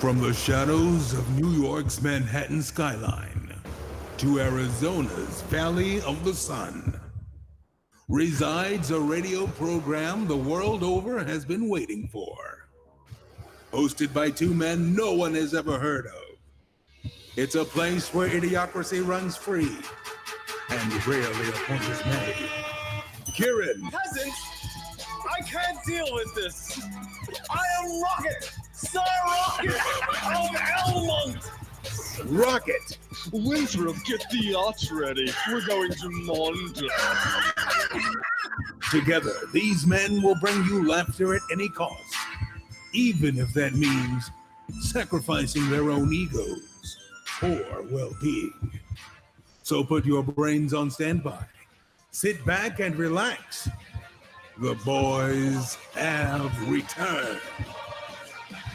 From the shadows of New York's Manhattan skyline to Arizona's Valley of the Sun resides a radio program the world over has been waiting for. Hosted by two men no one has ever heard of. It's a place where idiocracy runs free and rarely a point is made. Kieran. Peasants, I can't deal with this. I am Rocket, Sir Rocket of Elmont. Rocket. Winthrop, get the yacht ready. We're going to Mondo. Together, these men will bring you laughter at any cost, even if that means sacrificing their own egos or well-being. So put your brains on standby. Sit back and relax. The boys have returned.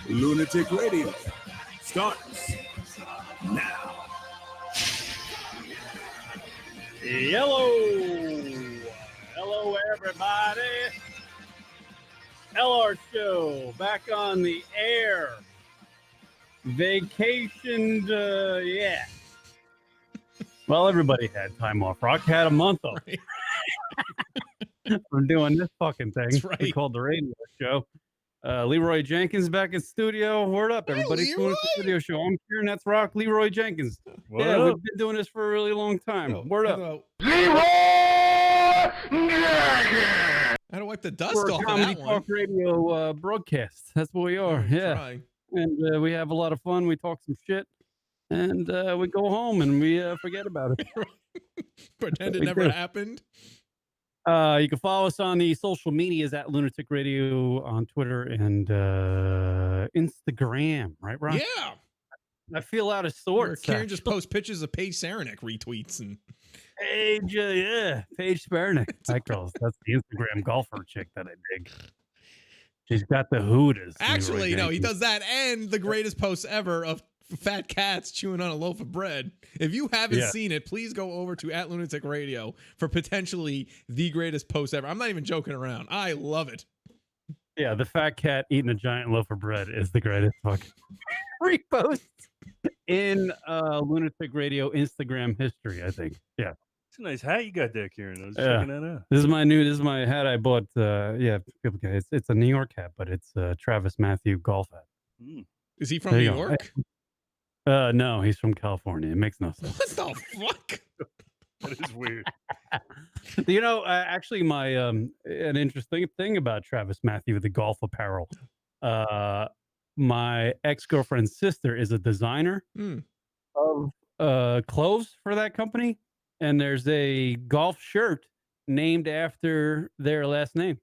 Lunatic Radio starts now. Hello, everybody. LR Show back on the air. Vacationed, yeah. Well, everybody had time off. Rock had a month off. Right. From doing this fucking thing. That's right. We called the radio show. Leroy Jenkins back in studio. Word up, everybody. Hey, Doing the video show. I'm Kieran. That's Rock. Leroy Jenkins. What yeah, up? we've been doing this for a really long time. Word up. I had to wipe the dust We're a off of comedy that one. talk radio broadcast. That's what we are. Yeah. Try. And we have a lot of fun. We talk some shit. And we go home and we forget about it. Pretend it We never do. happened. You can follow us on the social medias at Lunatic Radio on Twitter and Instagram, right, Ron? Yeah. I feel out of Where sorts. Karen just posts pictures of Paige Saranac retweets and Paige, Paige Spernick. That girl's that's the Instagram golfer chick that I dig. She's got the hooters. actually, no, he does that and the greatest post ever of fat cats chewing on a loaf of bread. If you haven't seen it, please go over to @Lunatic Radio for potentially the greatest post ever. I'm not even joking around. I love it. Yeah, the fat cat eating a giant loaf of bread is the greatest fucking repost in Lunatic Radio Instagram history, I think. Yeah. It's a nice hat you got there, Kieran. I was checking that out. This is my hat I bought. It's a New York hat, but it's a Travis Matthew golf hat. Mm. Is he from There New you go. York? No, he's from California. It makes no sense. What the fuck? That is weird. You know, actually, an interesting thing about Travis Matthew, the golf apparel. My ex-girlfriend's sister is a designer of clothes for that company, and there's a golf shirt named after their last name.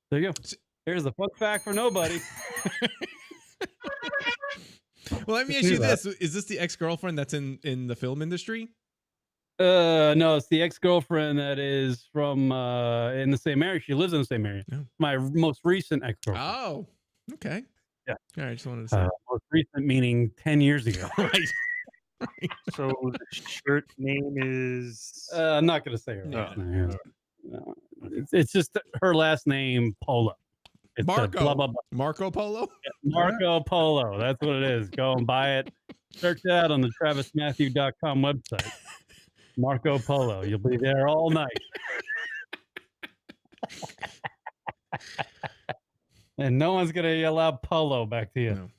There you go. Here's the fun fact for nobody. Well, let me ask you this. Is this the ex-girlfriend that's in the film industry? No, it's the ex-girlfriend that is from in the same area. She lives in the same area. Oh. My most recent ex-girlfriend. Oh, okay. Yeah. All right, just wanted to say. Most recent meaning 10 years ago. Right. So the shirt name is. I'm not going to say her last name. No, it's just her last name, Polo. It's Marco. blah, blah, blah. Marco Polo? Yeah, Marco Polo. That's what it is. Go and buy it. Search it out on the TravisMatthew.com website. Marco Polo. You'll be there all night. And no one's going to yell out Polo back to you.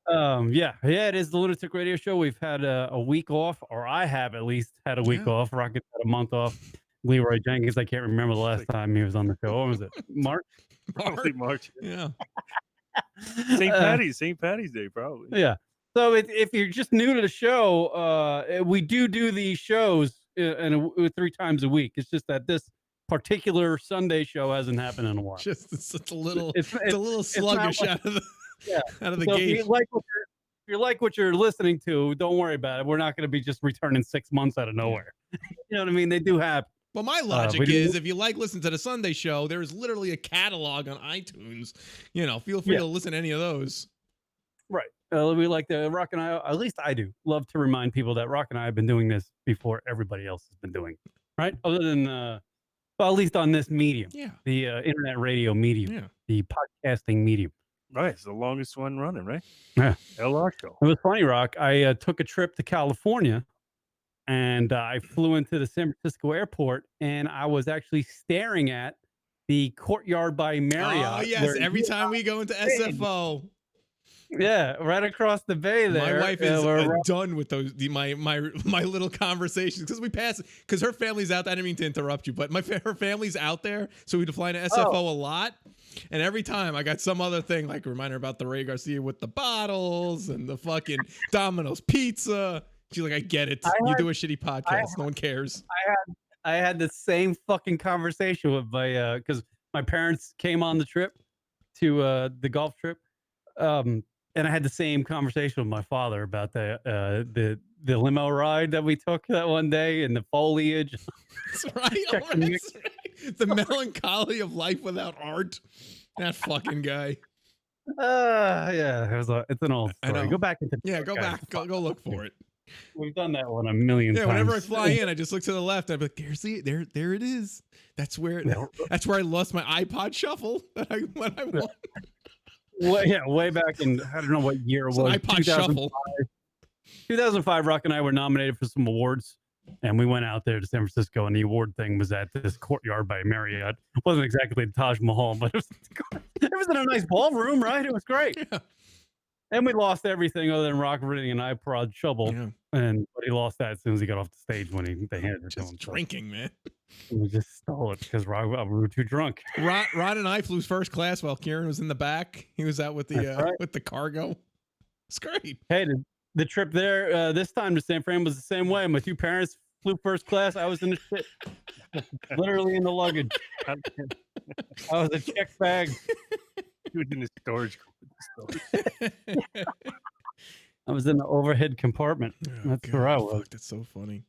No. Yeah, it is the Lunatic Radio Show. We've had a week off, or I have at least had a week off. Rocket had a month off. Leroy Jenkins, I can't remember the last time he was on the show. What was it? March? Probably March. Yeah. St. Patty's Day, probably. Yeah. So if you're just new to the show, we do these shows 3 times a week. It's just that this particular Sunday show hasn't happened in a while. Just it's a little sluggish out of the out of the So gate. if you like what you're listening to, don't worry about it. We're not going to be just returning 6 months out of nowhere. You know what I mean? They do happen. Well, my logic is if you like listening to the Sunday show, there is literally a catalog on iTunes. You know, feel free to listen to any of those. Right. We like to Rock and I, at least I do, love to remind people that Rock and I have been doing this before everybody else has been doing it. Right? Other than, well, at least on this medium. Yeah. The internet radio medium. Yeah. The podcasting medium. Right, it's the longest one running, right? Yeah. LR show. It was funny, Rock. I took a trip to California, and I flew into the San Francisco airport, and I was actually staring at the Courtyard by Marriott. Oh yes, every time we go into SFO. Yeah, right across the bay there. My wife is done with those my little conversations because we pass because her family's out there. I didn't mean to interrupt you, but her family's out there, so we'd fly to SFO a lot. And every time I got some other thing like a reminder about the Ray Garcia with the bottles and the fucking Domino's pizza. She's like, I get it. You do a shitty podcast. No one cares. I had the same fucking conversation with my because my parents came on the trip to the golf trip. And I had the same conversation with my father about the limo ride that we took that one day and the foliage. That's right. That's right. The melancholy of life without art. That fucking guy. Yeah, it's an old story. Go back into go back. Go look for it. We've done that one a million times. Yeah, whenever I fly in, I just look to the left. I'd be like, there it is. That's where I lost my iPod shuffle that I won. Way back in, I don't know what year it was. iPod Shuffle. 2005, Rock and I were nominated for some awards, and we went out there to San Francisco, and the award thing was at this Courtyard by Marriott. It wasn't exactly the Taj Mahal, but it was in a nice ballroom, right? It was great. Yeah. And we lost everything other than Rock reading an iPod shovel, but he lost that as soon as he got off the stage when they handed it to him. Drinking, man. We just stole it because we were too drunk. Rod and I flew first class while Kieran was in the back. He was out with the cargo. It's great. Hey, the trip there this time to San Fran was the same way. My two parents flew first class. I was in the shit, literally in the luggage. I was a check bag. He was in the storage. I was in the overhead compartment. That's where I was. Fuck, that's so funny.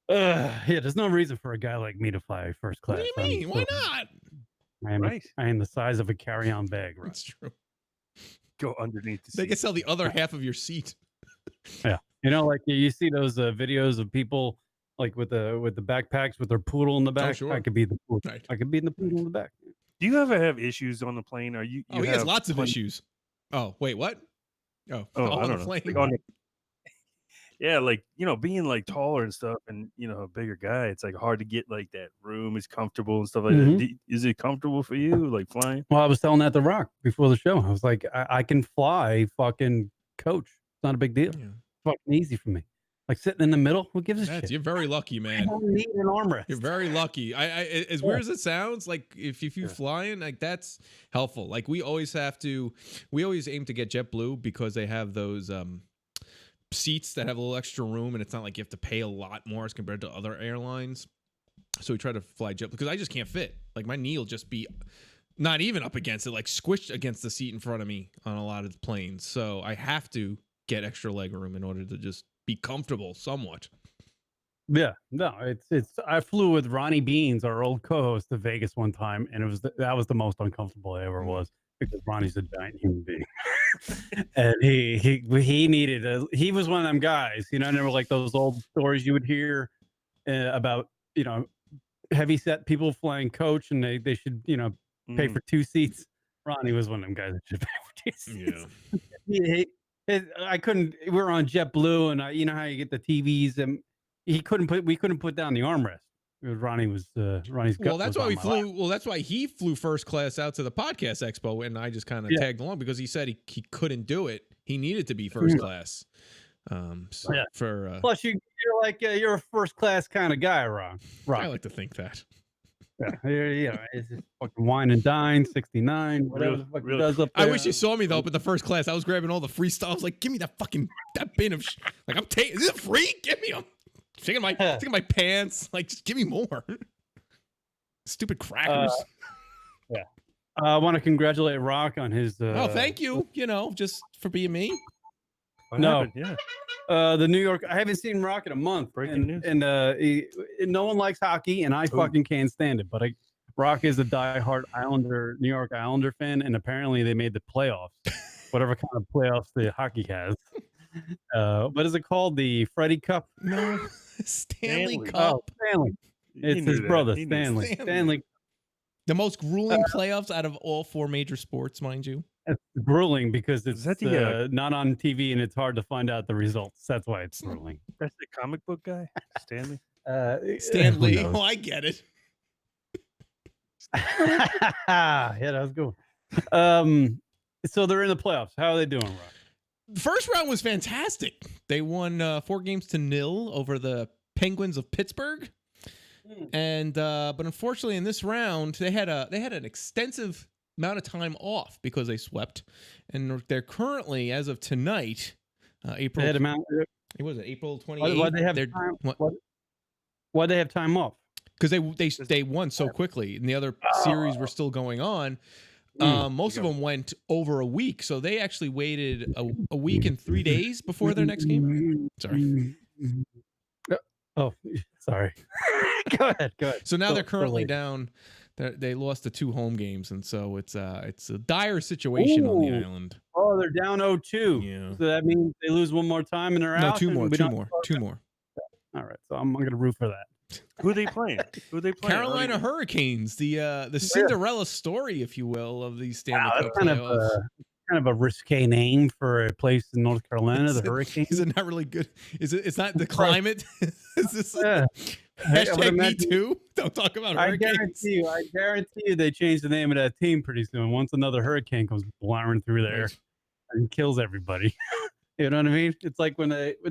Yeah, there's no reason for a guy like me to fly first class. What do you mean? Why not? I am the size of a carry-on bag. Right? That's true. Go underneath the seat. They can sell the other half of your seat. Yeah, like you see those videos of people like with the backpacks with their poodle in the back. Sure. I could be the poodle. Right. I could be the poodle in the back. Do you ever have issues on the plane? Are you? He has lots of issues. Oh wait, what? I don't know. Plane. Yeah, like being like taller and stuff, and a bigger guy, it's like hard to get like that room is comfortable and stuff like that. Is it comfortable for you, like flying? Well, I was telling that to Rock before the show. I was like, I can fly fucking coach. It's not a big deal. Yeah. It's fucking easy for me. Like sitting in the middle, who gives a shit? You're very lucky, man. I don't need an armrest. You're very lucky. As weird as it sounds, like if you flying, like that's helpful. Like we always aim to get JetBlue because they have those seats that have a little extra room, and it's not like you have to pay a lot more as compared to other airlines. So we try to fly JetBlue because I just can't fit. Like my knee will just be not even up against it, like squished against the seat in front of me on a lot of the planes. So I have to get extra leg room in order to just be comfortable somewhat. Yeah, no, it's. I flew with Ronnie Beans, our old co-host, to Vegas one time, and that was the most uncomfortable I ever was because Ronnie's a giant human being, and he needed he was one of them guys, and there were like those old stories you would hear about heavy set people flying coach, and they should pay for 2 seats. Ronnie was one of them guys that should pay for 2 seats. Yeah. I couldn't. We were on JetBlue, and you know how you get the TVs, and we couldn't put down the armrest. Ronnie's. Well, that's why we flew. Well, that's why he flew first class out to the podcast expo, and I just kind of tagged along because he said he couldn't do it. He needed to be first class. Plus you're a first class kind of guy, Ron. I like to think that. Yeah, it's just fucking wine and dine, 69, whatever the fuck it does up there. I wish you saw me though, but the first class, I was grabbing all the free stuff. I was like, give me that bin of like I'm taking. Is it free? Give me them. Taking my pants. Like, just give me more. Stupid crackers. I want to congratulate Rock on his. Thank you. Just for being me. The New York. I haven't seen Rock in a month, and no one likes hockey, and I fucking can't stand it. But Rock is a diehard New York Islander fan, and apparently they made the playoffs, whatever kind of playoffs the hockey has. What is it called? The Freddie Cup? No, Stanley Cup. Oh, Stanley. It's his brother, Stanley. The most grueling playoffs out of all 4 major sports, mind you. It's grueling because Is it's that the not on TV and it's hard to find out the results. That's why it's grueling. that's the comic book guy, Stanley? Stan who Lee. knows? Oh, I get it. Yeah, that was good. So they're in the playoffs. How are they doing, Rock? The first round was fantastic. They won 4-0 over the Penguins of Pittsburgh. And but unfortunately in this round they had an extensive amount of time off because they swept, and they're currently, as of tonight, April. They had it was April 28th. Why'd they have time? Why'd they have time off? Because they won so quickly, and the other series were still going on. Most of them went over a week, so they actually waited a week and 3 days before their next game. Sorry. Oh, sorry. Go ahead. So now they're currently down. They lost the 2 home games, and so it's a dire situation on the island. Oh, they're down 0-2. Yeah. So that means they lose one more time and they're out. Two more. All right, so I'm going to root for that. Who are they playing? Carolina Hurricanes, the Cinderella story, if you will, of the Stanley Cup playoffs. Kind of a risque name for a place in North Carolina, the Hurricanes. Is it not really good? Is it? It's not the climate. Is this hashtag Me Too? Don't talk about hurricanes. I guarantee you, they changed the name of that team pretty soon. Once another hurricane comes blaring through there and kills everybody. You know what I mean? It's like when didn't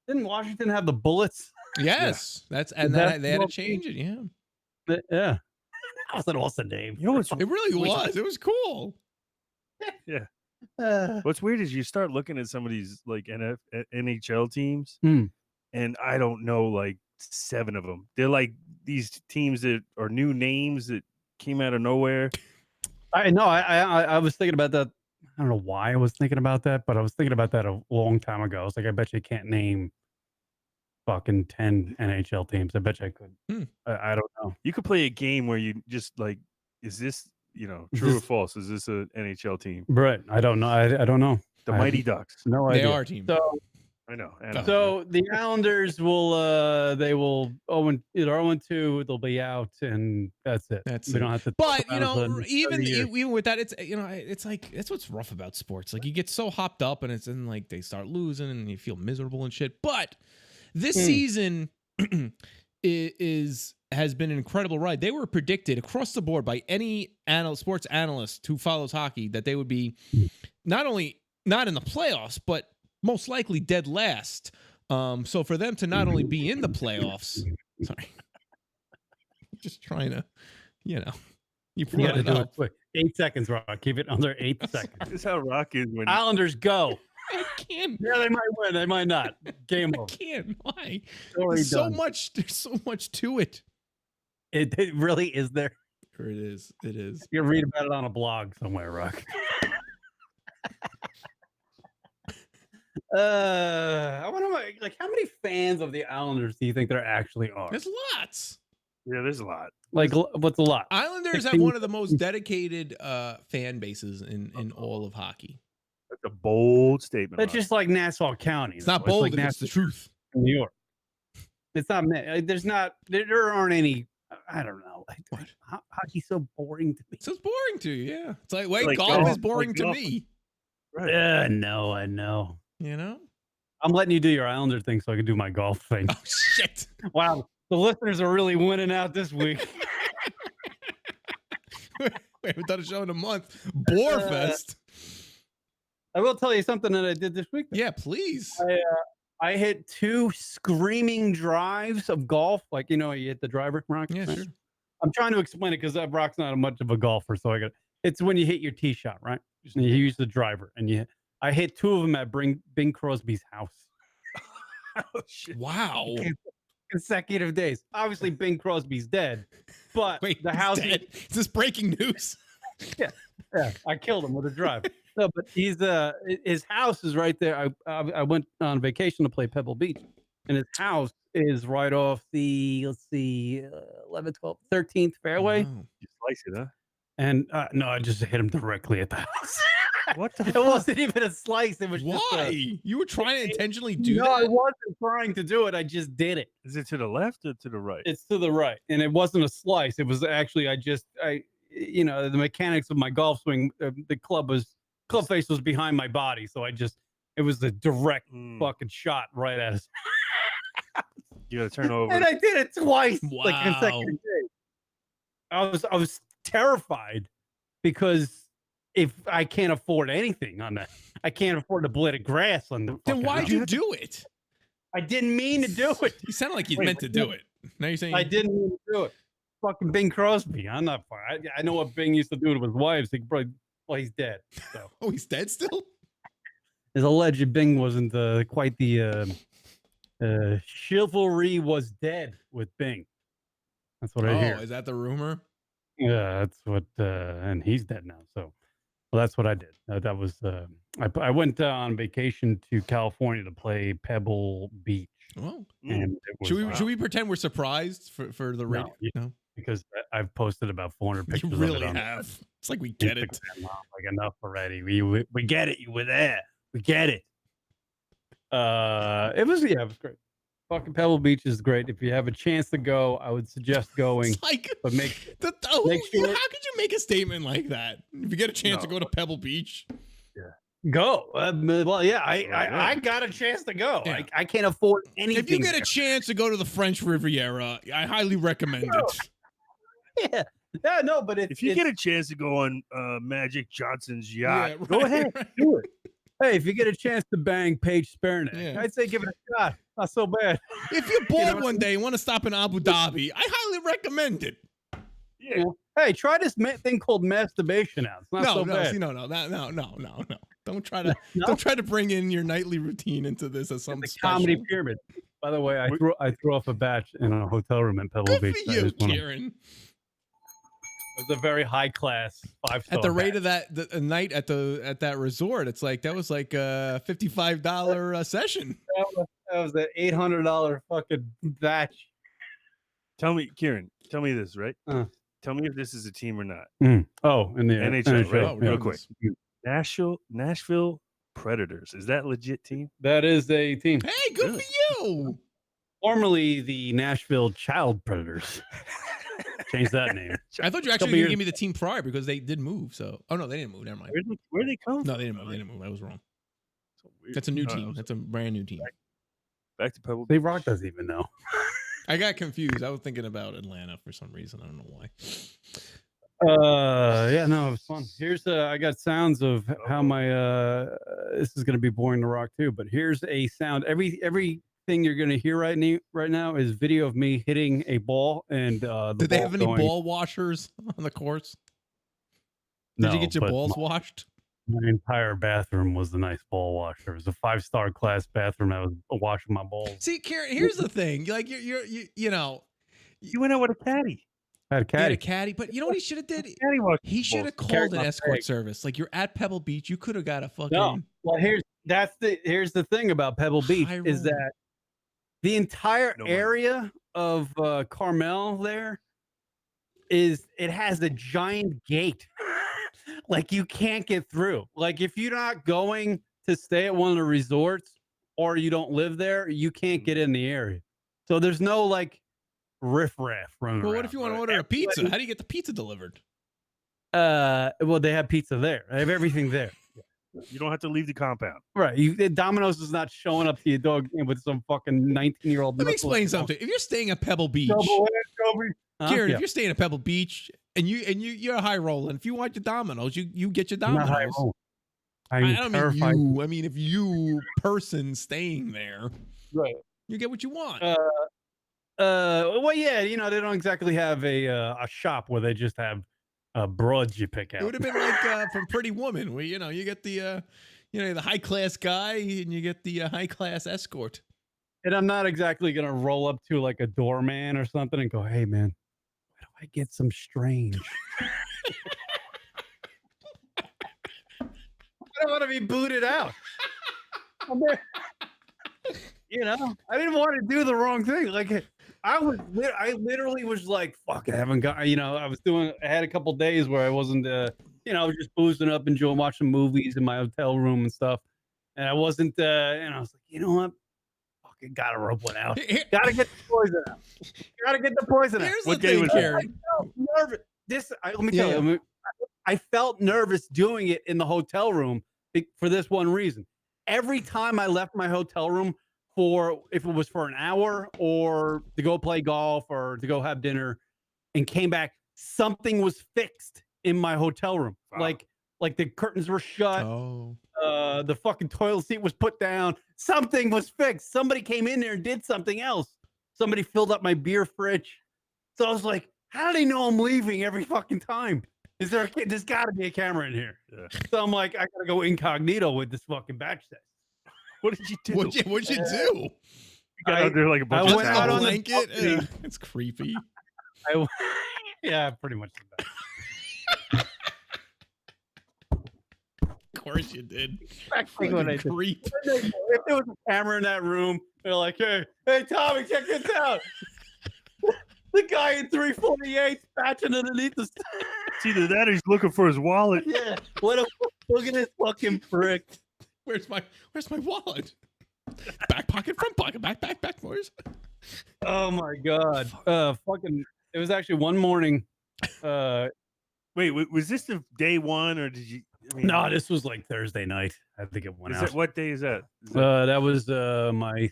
Washington have the Bullets? Yes, they had to change it. Yeah, yeah. That was an awesome name. You know what's it really was. It was cool. Yeah. What's weird is you start looking at some of these like NHL teams, and I don't know like 7 of them. They're like these teams that are new names that came out of nowhere. I know. I was thinking about that. I don't know why I was thinking about that, but I was thinking about that a long time ago. I was like, I bet you can't name fucking 10 NHL teams. I bet you I could. I don't know. You could play a game where you just like, is this true or false? Is this an NHL team? Right. I don't know. I don't know. The Mighty Ducks. No idea. They are a team. So I know. So the Islanders will either 0-2, they'll be out, and that's it. We don't have to. But even with that, it's like that's what's rough about sports. Like you get so hopped up, and it's in like they start losing, and you feel miserable and shit. But this season has been an incredible ride. They were predicted across the board by any sports analyst who follows hockey that they would be not only not in the playoffs, but most likely dead last. So for them to not only be in the playoffs, sorry, just trying to, you got to do it quick. 8 seconds, Rock. Keep it under 8 seconds. This is how Rock is when Islanders go. I can't. Yeah, they might win. They might not. Game over. I can't. Why? There's so much to it. It really is there. Sure it is. It is. You read about it on a blog somewhere, Rock. I wonder, like, how many fans of the Islanders do you think there actually are? There's lots. Yeah, there's a lot. Like, what's a lot? Islanders have one of the most dedicated fan bases in all of hockey. That's a bold statement. That's just like Nassau County. It's not bold. Like it's the truth. New York. It's not. There aren't any. I don't know. Like, hockey's so boring to me. So it's boring to you. Yeah. It's like golf is boring to me. Right. Yeah. No, I know. I'm letting you do your Islander thing so I can do my golf thing. Oh shit! Wow, the listeners are really winning out this week. We haven't done a show in a month. Boarfest. I will tell you something that I did this week. Yeah, please. I hit 2 screaming drives of golf. Like, you hit the driver, Rock. Yeah, sure. I'm trying to explain it because Brock's not much of a golfer, so it's when you hit your tee shot, right? And you use the driver, and I hit 2 of them at Bing Crosby's house. Oh shit! Wow. Consecutive days. Obviously, Bing Crosby's dead, but the house. Is this breaking news? Yeah. I killed him with a drive. No, but his house is right there. I went on vacation to play Pebble Beach, and his house is right off the 11th, 12th, 13th fairway. Oh. You slice it, huh? And no, I just hit him directly at the house. What the It wasn't even a slice. It was why? You were trying to intentionally do that? No, I wasn't trying to do it. I just did it. Is it to the left or to the right? It's to the right, and it wasn't a slice. It was actually the mechanics of my golf swing. The club face was behind my body, so it was a direct fucking shot right at us. You gotta turn over. And I did it twice, Wow. like consecutive days. I was terrified because if I can't afford anything on that, I can't afford a blade of grass on the. Then why'd you do it? I didn't mean to do it. You sounded like you meant to do it. Now you're saying I didn't mean to do it. Fucking Bing Crosby. I'm not. I know what Bing used to do to his wives. He's dead. So. Oh, he's dead still? His alleged Bing wasn't quite the chivalry was dead with Bing. That's what I hear. Oh, is that the rumor? Yeah, that's what, and he's dead now. So, well, that's what I did. That was, I went on vacation to California to play Pebble Beach. Oh, and it was, should we pretend we're surprised for the radio? No, because I've posted about 400 pictures. You really of it have. It's like we get it. Like enough already. We get it. You were there. We get it. It was great. Fucking Pebble Beach is great. If you have a chance to go, I would suggest going. It's like, but make sure. How could you make a statement like that? If you get a chance to go to Pebble Beach, go. Well, yeah, I got a chance to go. Yeah. I can't afford anything. If you get a chance to go to the French Riviera, I highly recommend it. Yeah, no, but if you get a chance to go on Magic Johnson's yacht, Yeah, go ahead, do it. Hey, if you get a chance to bang Paige Spernick, I'd say give it a shot. Not so bad. If you're bored one day and want to stop in Abu Dhabi, I highly recommend it. Yeah. Hey, try this thing called masturbation out. It's not so bad. No. Don't try to bring in your nightly routine into this as some comedy pyramid. By the way, I threw off a batch in a hotel room in Pebble Beach. Good for you, Kieran. It was a very high class 5-star. At the rate of that a night at that resort, it's like that was like a $55 session. That was an $800 fucking batch. Tell me, Kieran. Tell me this, right? Tell me if this is a team or not. Oh, in the NHL, right? Oh, real quick. Nashville Predators. Is that a legit team? That is a team. Hey, good for you. Formerly the Nashville Child Predators. Change that name. I thought you actually were going to give me the team prior because they did move. So, oh no, they didn't move. Never mind. Where they come from? No, they didn't move. They didn't move. I was wrong. So that's a new team. That's a brand new team. Back to Pebble. They Rock doesn't even know. I got confused. I was thinking about Atlanta for some reason. I don't know why. Yeah, no, it was fun. Here's I got sounds of how my this is going to be boring to rock too, but here's a sound. Everything you're going to hear right now is video of me hitting a ball and did they have any ball washers on the course? Did you get your balls washed? My entire bathroom was a nice ball washer. It was a 5-star class bathroom. I was washing my balls. See, Karen, here's the thing. Like you know, you went out with a caddy. I had a caddy. He had a caddy, but you know what he should have did? He should have called an escort service. Like you're at Pebble Beach, you could have got a fucking. No. Well, here's the thing about Pebble Beach is that the entire area of Carmel there it has a giant gate. Like you can't get through. Like if you're not going to stay at one of the resorts or you don't live there, you can't get in the area. So there's no like riffraff running around. Well, what if you want to order a pizza? How do you get the pizza delivered? Well, they have pizza there. They have everything there. You don't have to leave the compound. Right. Domino's is not showing up to your dog with some fucking 19-year-old. Let me explain something. If you're staying at Pebble Beach, Kieran, if you're staying at Pebble Beach and you're a high roller, and if you want your Domino's, you get your Domino's. I don't mean you. I mean if you person staying there, right, you get what you want. Well, yeah, they don't exactly have a shop where they just have broads you pick out. It would have been like from Pretty Woman, where you get the the high class guy and you get the high class escort. And I'm not exactly gonna roll up to like a doorman or something and go, "Hey, man, why do I get some strange?" I don't want to be booted out. I didn't want to do the wrong thing. Like I literally was like, "Fuck, I haven't got." I had a couple days where I wasn't. I was just boozing up, enjoying watching movies in my hotel room and stuff, and I wasn't. And I was like, you know what? Fucking gotta rub one out. Gotta get the poison out. Gotta get the poison out. Here's the thing, Karen. let me tell you, I felt nervous doing it in the hotel room for this one reason. Every time I left my hotel room if it was for an hour or to go play golf or to go have dinner and came back, something was fixed in my hotel room. Wow. Like the curtains were shut. Oh. The fucking toilet seat was put down. Something was fixed. Somebody came in there and did something else. Somebody filled up my beer fridge. So I was like, how do they know I'm leaving every fucking time? There's got to be a camera in here. Yeah. So I'm like, I got to go incognito with this fucking batch test. What did you do? What'd you do? You got out there like a bunch I of went out on towels. the blanket. It's creepy. Yeah, pretty much. Of course you did. Exactly what I creep. If there was a camera in that room, they're like, hey, Tommy, check this out. The guy in 348 patching underneath the. It's either that or he's looking for his wallet. Yeah. Look at this fucking prick. Where's my wallet? Back pocket, front pocket, back, boys. Oh my god. It was actually one morning. Wait, was this the day one or did you? No, this was like Thursday night. I think it went out. What day is that? That was my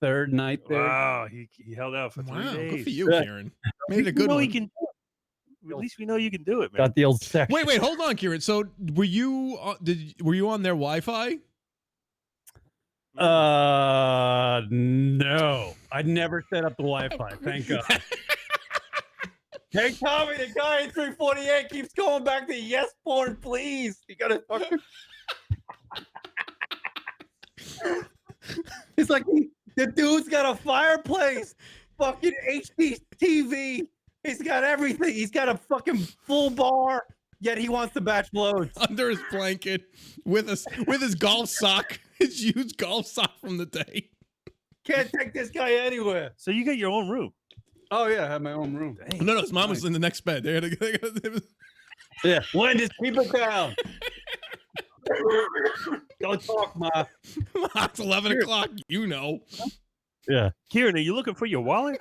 third night there. Wow, he held out for 3 days. Good for you, Kieran. Made it a good one. At least we know you can do it, man. Got the old section. Wait, hold on, Kieran. So were you on their Wi-Fi? No. I never set up the Wi-Fi. Thank God. Hey, Tommy, the guy in 348 keeps going back to yes porn, please. You gotta fucking. It's like the dude's got a fireplace, fucking HD TV. He's got everything. He's got a fucking full bar, yet he wants to batch loads under his blanket with his golf sock, his used golf sock from the day. Can't take this guy anywhere. So you got your own room. Oh yeah, I have my own room. Dang. No, his mom was in the next bed. Yeah, Len, just keep it down. Don't talk, Ma. It's 11 o'clock. You know. Yeah, Kieran, are you looking for your wallet?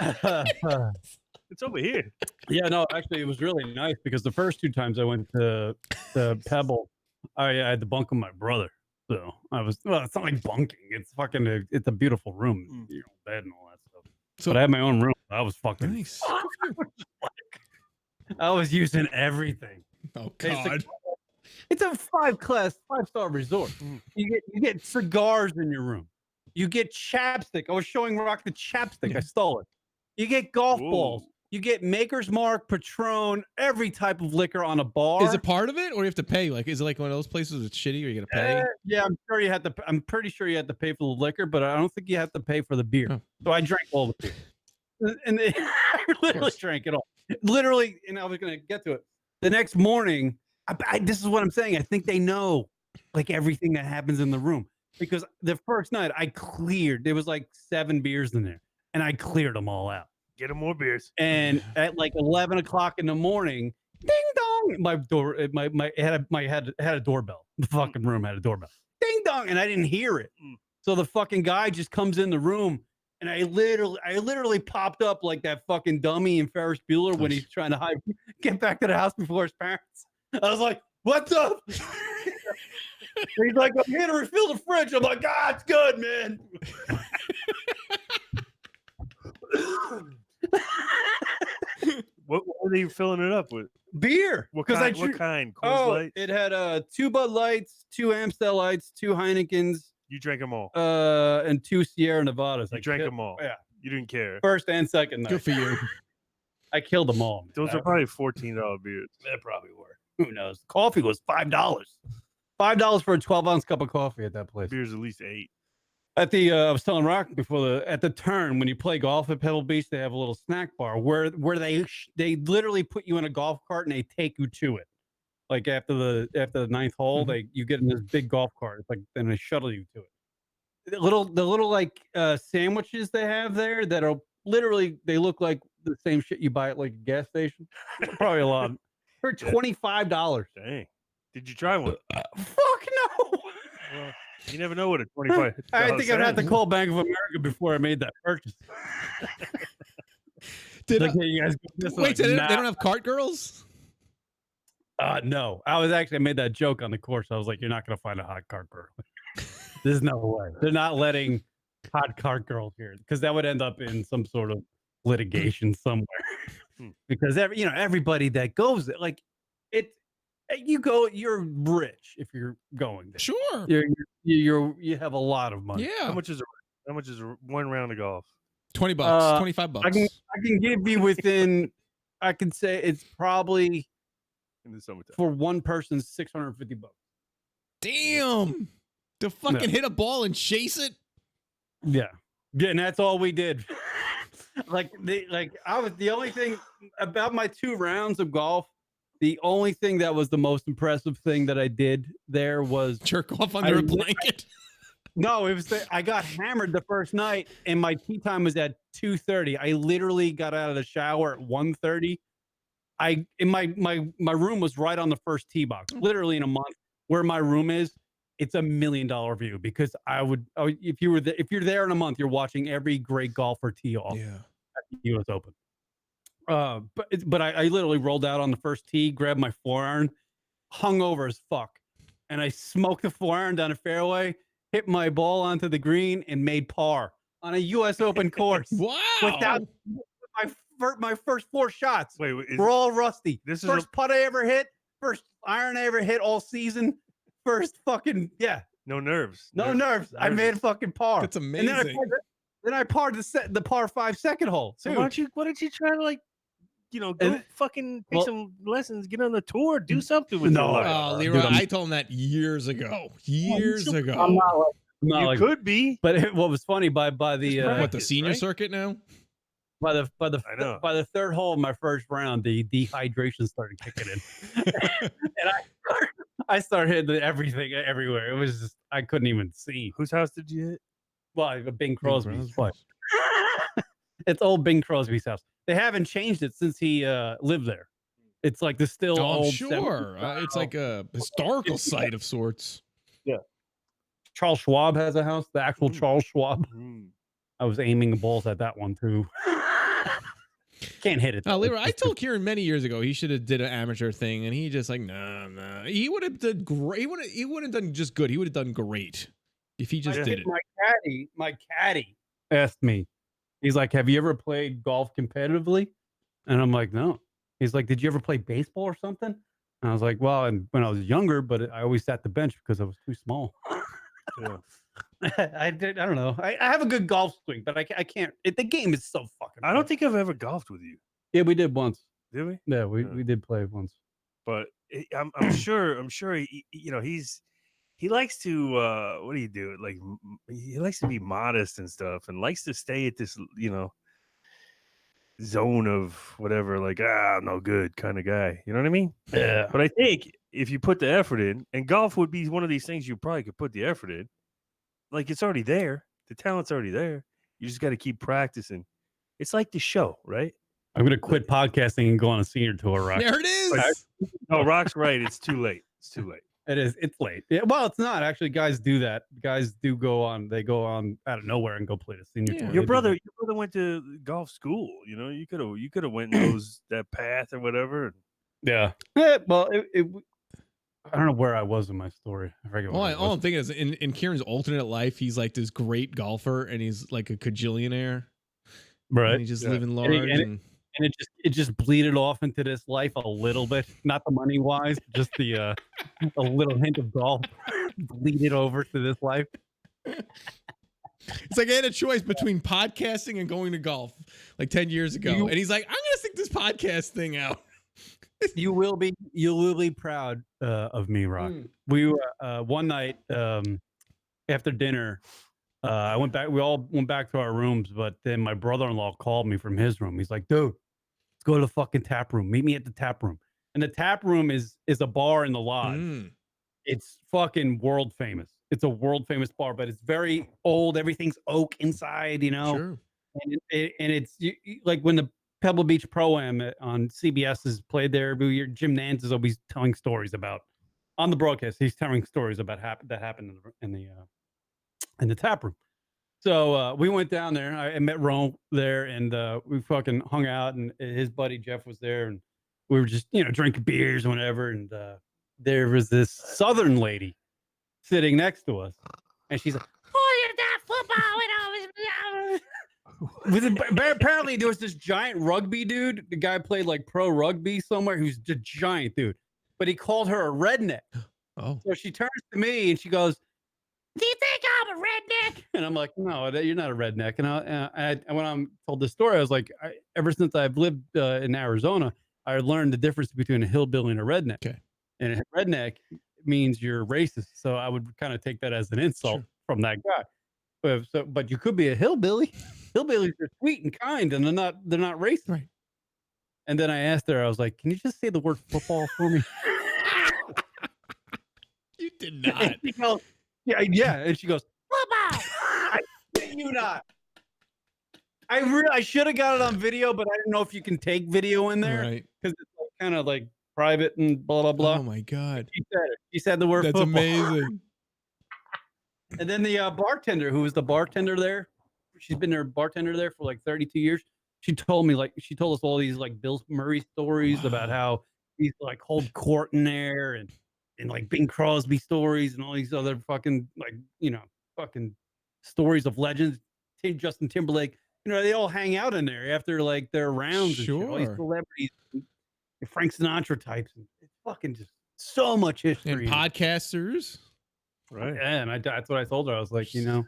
It's over here. Yeah, no, actually, it was really nice because the first two times I went to Pebble, I had to bunk with my brother. So it's not like bunking. It's a beautiful room, bed and all that stuff. But I had my own room. I was fucking nice. I was using everything. Oh God. It's a 5-star resort. You get cigars in your room. You get chapstick. I was showing Rock the chapstick. Yeah. I stole it. You get golf balls. You get Maker's Mark, Patron, every type of liquor on a bar. Is it part of it, or you have to pay? Like, is it like one of those places that's shitty, or you got to pay? Yeah, I'm pretty sure you had to pay for the liquor, but I don't think you have to pay for the beer. Oh. So I drank all the beer, and I literally drank it all. Literally, and I was gonna get to it. The next morning, this is what I'm saying. I think they know like everything that happens in the room because the first night I cleared. There was like 7 beers in there, and I cleared them all out. Get them more beers. And at like 11 o'clock in the morning, ding dong, my door, it had a doorbell. The fucking room had a doorbell. Ding dong, and I didn't hear it. So the fucking guy just comes in the room, and I literally popped up like that fucking dummy in Ferris Bueller when he's trying to get back to the house before his parents. I was like, "What's up?" He's like, "I'm here to refill the fridge." I'm like, it's good, man." What are you filling it up with? Beer. What kind? Coors Lights? It had 2 Bud Lights, 2 Amstel Lights, 2 Heinekens. You drank them all. And 2 Sierra Nevadas. You drank them all. Yeah. You didn't care. First and second night. Good for you. I killed them all. Those are probably $14 beers. They probably were. Who knows? Coffee was $5. $5 for a 12-ounce cup of coffee at that place. Beer's at least 8. At the I was telling Rock before at the turn when you play golf at Pebble Beach, they have a little snack bar where they literally put you in a golf cart and they take you to it. Like after the 9th hole, you get in this big golf cart. It's like then they shuttle you to it. The little like sandwiches they have there that are literally they look like the same shit you buy at like a gas station. Probably a lot for $25. Dang! Did you try one? Fuck no. Well, you never know what a 25. I think I'd have to call Bank of America before I made that purchase. Did like, hey, you guys wait? They don't have cart girls? No, I made that joke on the course. I was like, you're not going to find a hot cart girl. There's no way. They're not letting hot cart girls here because that would end up in some sort of litigation somewhere. Because everybody that goes there, like you're rich if you're going there. Sure. You have a lot of money. Yeah. How much is one round of golf? $20, $25. I can give you within. I can say it's probably In the summertime. for one person $650. Damn. To fucking hit a ball and chase it? Yeah, and that's all we did. I was the only thing about my 2 rounds of golf. The only thing that was the most impressive thing that I did there was jerk off under a blanket. No, it was I got hammered the first night, and my tee time was at 2:30. I literally got out of the shower at 1:30. My room was right on the first tee box. Literally in a month, where my room is, it's $1 million view because if you're there in a month, you're watching every great golfer tee off at the U.S. Open. But I literally rolled out on the first tee, grabbed my 4-iron, hungover as fuck, and I smoked the 4-iron down the fairway, hit my ball onto the green, and made par on a U.S. Open course. Wow! Without my first 4 shots. Wait, we're all rusty. This is first putt I ever hit, first iron I ever hit all season, first fucking no nerves. No nerves. I made a fucking par. That's amazing. And then I parred the par 5 second hole. So why don't you try to go fucking take some lessons, get on the tour, do something with your life. Oh, Leroy, I told him that years ago. I'm not you could be. But what was funny by the the senior circuit now? By the 3rd hole of my first round, the dehydration started kicking in, and I started hitting everything everywhere. It was just I couldn't even see. Whose house did you hit? Well, Bing Crosby's. It's old Bing Crosby's house. They haven't changed it since he lived there. It's like the still old. Sure, it's like a historical site of sorts. Yeah. Charles Schwab has a house. The actual Charles Schwab. I was aiming the balls at that one too. Can't hit it. Leroy, I told Kieran many years ago he should have did an amateur thing, and he just like nah. He would have done great. He would have done just good. He would have done great if he just did it. My caddy asked me. He's like, "Have you ever played golf competitively?" And I'm like, "No." He's like, "Did you ever play baseball or something?" And I was like, "Well, when I was younger, but I always sat the bench because I was too small." Yeah. I don't know. I have a good golf swing, but I can't. The game is so fucking. I don't think I've ever golfed with you. Yeah, we did once. Did we? Yeah, we did play once. But I'm sure he likes to what do you do? Like he likes to be modest and stuff, and likes to stay at this zone of whatever, like no good kind of guy. You know what I mean? Yeah. But I think if you put the effort in, and golf would be one of these things you probably could put the effort in. Like it's already there. The talent's already there. You just got to keep practicing. It's like the show, right? I'm gonna quit podcasting and go on a senior tour, Rock. There it is. No, Rock's right. It's too late. It's too late. It is. It's late. Yeah, well, it's not actually. Guys do that. Guys do go on. They go on out of nowhere and go play the senior tour. Your brother went to golf school. You know, you could have went and those that path or whatever. Yeah. Well, I don't know where I was in my story. I forget. All I'm thinking is in Kieran's alternate life, he's like this great golfer, and he's like a cajillionaire, right? And he's just living large, and it just bleeded off into this life a little bit, not the money wise, just the a little hint of golf bleeded over to this life. It's like I had a choice between podcasting and going to golf like 10 years ago, and he's like, I'm gonna stick this podcast thing out. You will be proud of me, Rock. We were one night after dinner. I went back. We all went back to our rooms, but then my brother-in-law called me from his room. He's like, "Dude, let's go to the fucking tap room. Meet me at the tap room." And the tap room is a bar in the lodge. It's fucking world famous. It's a world famous bar, but it's very old. Everything's oak inside, you know. Sure. And it's like when the Pebble Beach Pro-Am on CBS is played there every year. Jim Nantz is always telling stories about on the broadcast. He's telling stories about that happened in the tap room. So we went down there. I met Rome there, and we fucking hung out. And his buddy Jeff was there, and we were just, drinking beers and whatever. And there was this Southern lady sitting next to us. And she's like, oh, you're that football. Apparently, there was this giant rugby dude. The guy played like pro rugby somewhere. Who's a giant dude. But he called her a redneck. Oh. So she turns to me and she goes, do you think I'm a redneck? And I'm like, no, you're not a redneck. And when I'm told this story, I was like, ever since I've lived in Arizona, I learned the difference between a hillbilly and a redneck. Okay. And a redneck means you're racist. So I would kind of take that as an insult from that guy. But you could be a hillbilly. Hillbillies are sweet and kind, and they're not racist. Right. And then I asked her, I was like, can you just say the word football for me? You did not. Yeah. And she goes, football. I kid you not. I should have got it on video, but I didn't know if you can take video in there. Right. Because it's kind of like private and blah, blah, blah. Oh, my God. She said it. She said the word That's football. amazing. And then the bartender, who was the bartender there, she's been their bartender there for like 32 years. She told us all these like Bill Murray stories about how he's like hold court in there and like Bing Crosby stories and all these other fucking like, fucking stories of legends. Justin Timberlake, they all hang out in there after like their rounds and shit. All these celebrities, Frank Sinatra types. It's fucking just so much history. And podcasters. Right. Yeah, and that's what I told her. I was like, you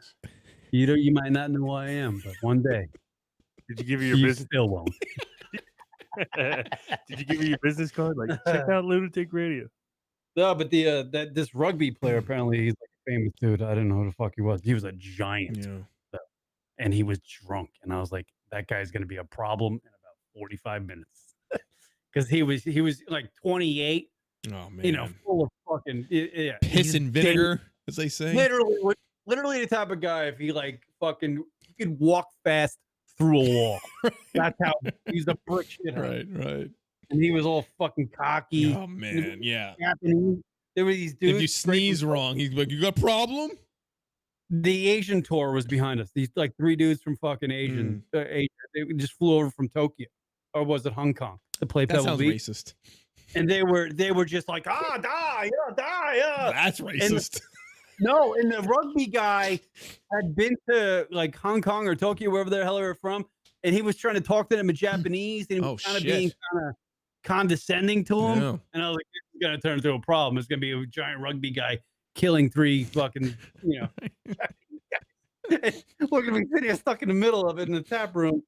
might not know who I am, but one day. Did you give her your business? Still won't. Did you give her your business card? Like, check out Lunatic Radio. No, but this rugby player, apparently he's like a famous dude. I didn't know who the fuck he was. He was a giant. Yeah. And he was drunk. And I was like, that guy's gonna be a problem in about 45 minutes. Because he was like 28. Oh man. Full of fucking piss and vinegar, as they say. Literally the type of guy, if he like fucking he could walk fast through a wall. That's how he's a brick shit. Right. And he was all fucking cocky. Oh man, yeah. There were these dudes. If you sneeze wrong, he's like, "You got a problem?" The Asian tour was behind us. These like 3 dudes from fucking Asia. They just flew over from Tokyo, or was it Hong Kong, to play Pebble sounds Beach. Racist. And they were just like, die, yeah. That's racist. And the rugby guy had been to like Hong Kong or Tokyo, wherever the hell they were from, and he was trying to talk to them in Japanese, and he was kind of being kind of condescending to him. Yeah. And I was like, this is gonna turn into a problem. It's gonna be a giant rugby guy killing 3 fucking, look at me sitting here stuck in the middle of it in the tap room.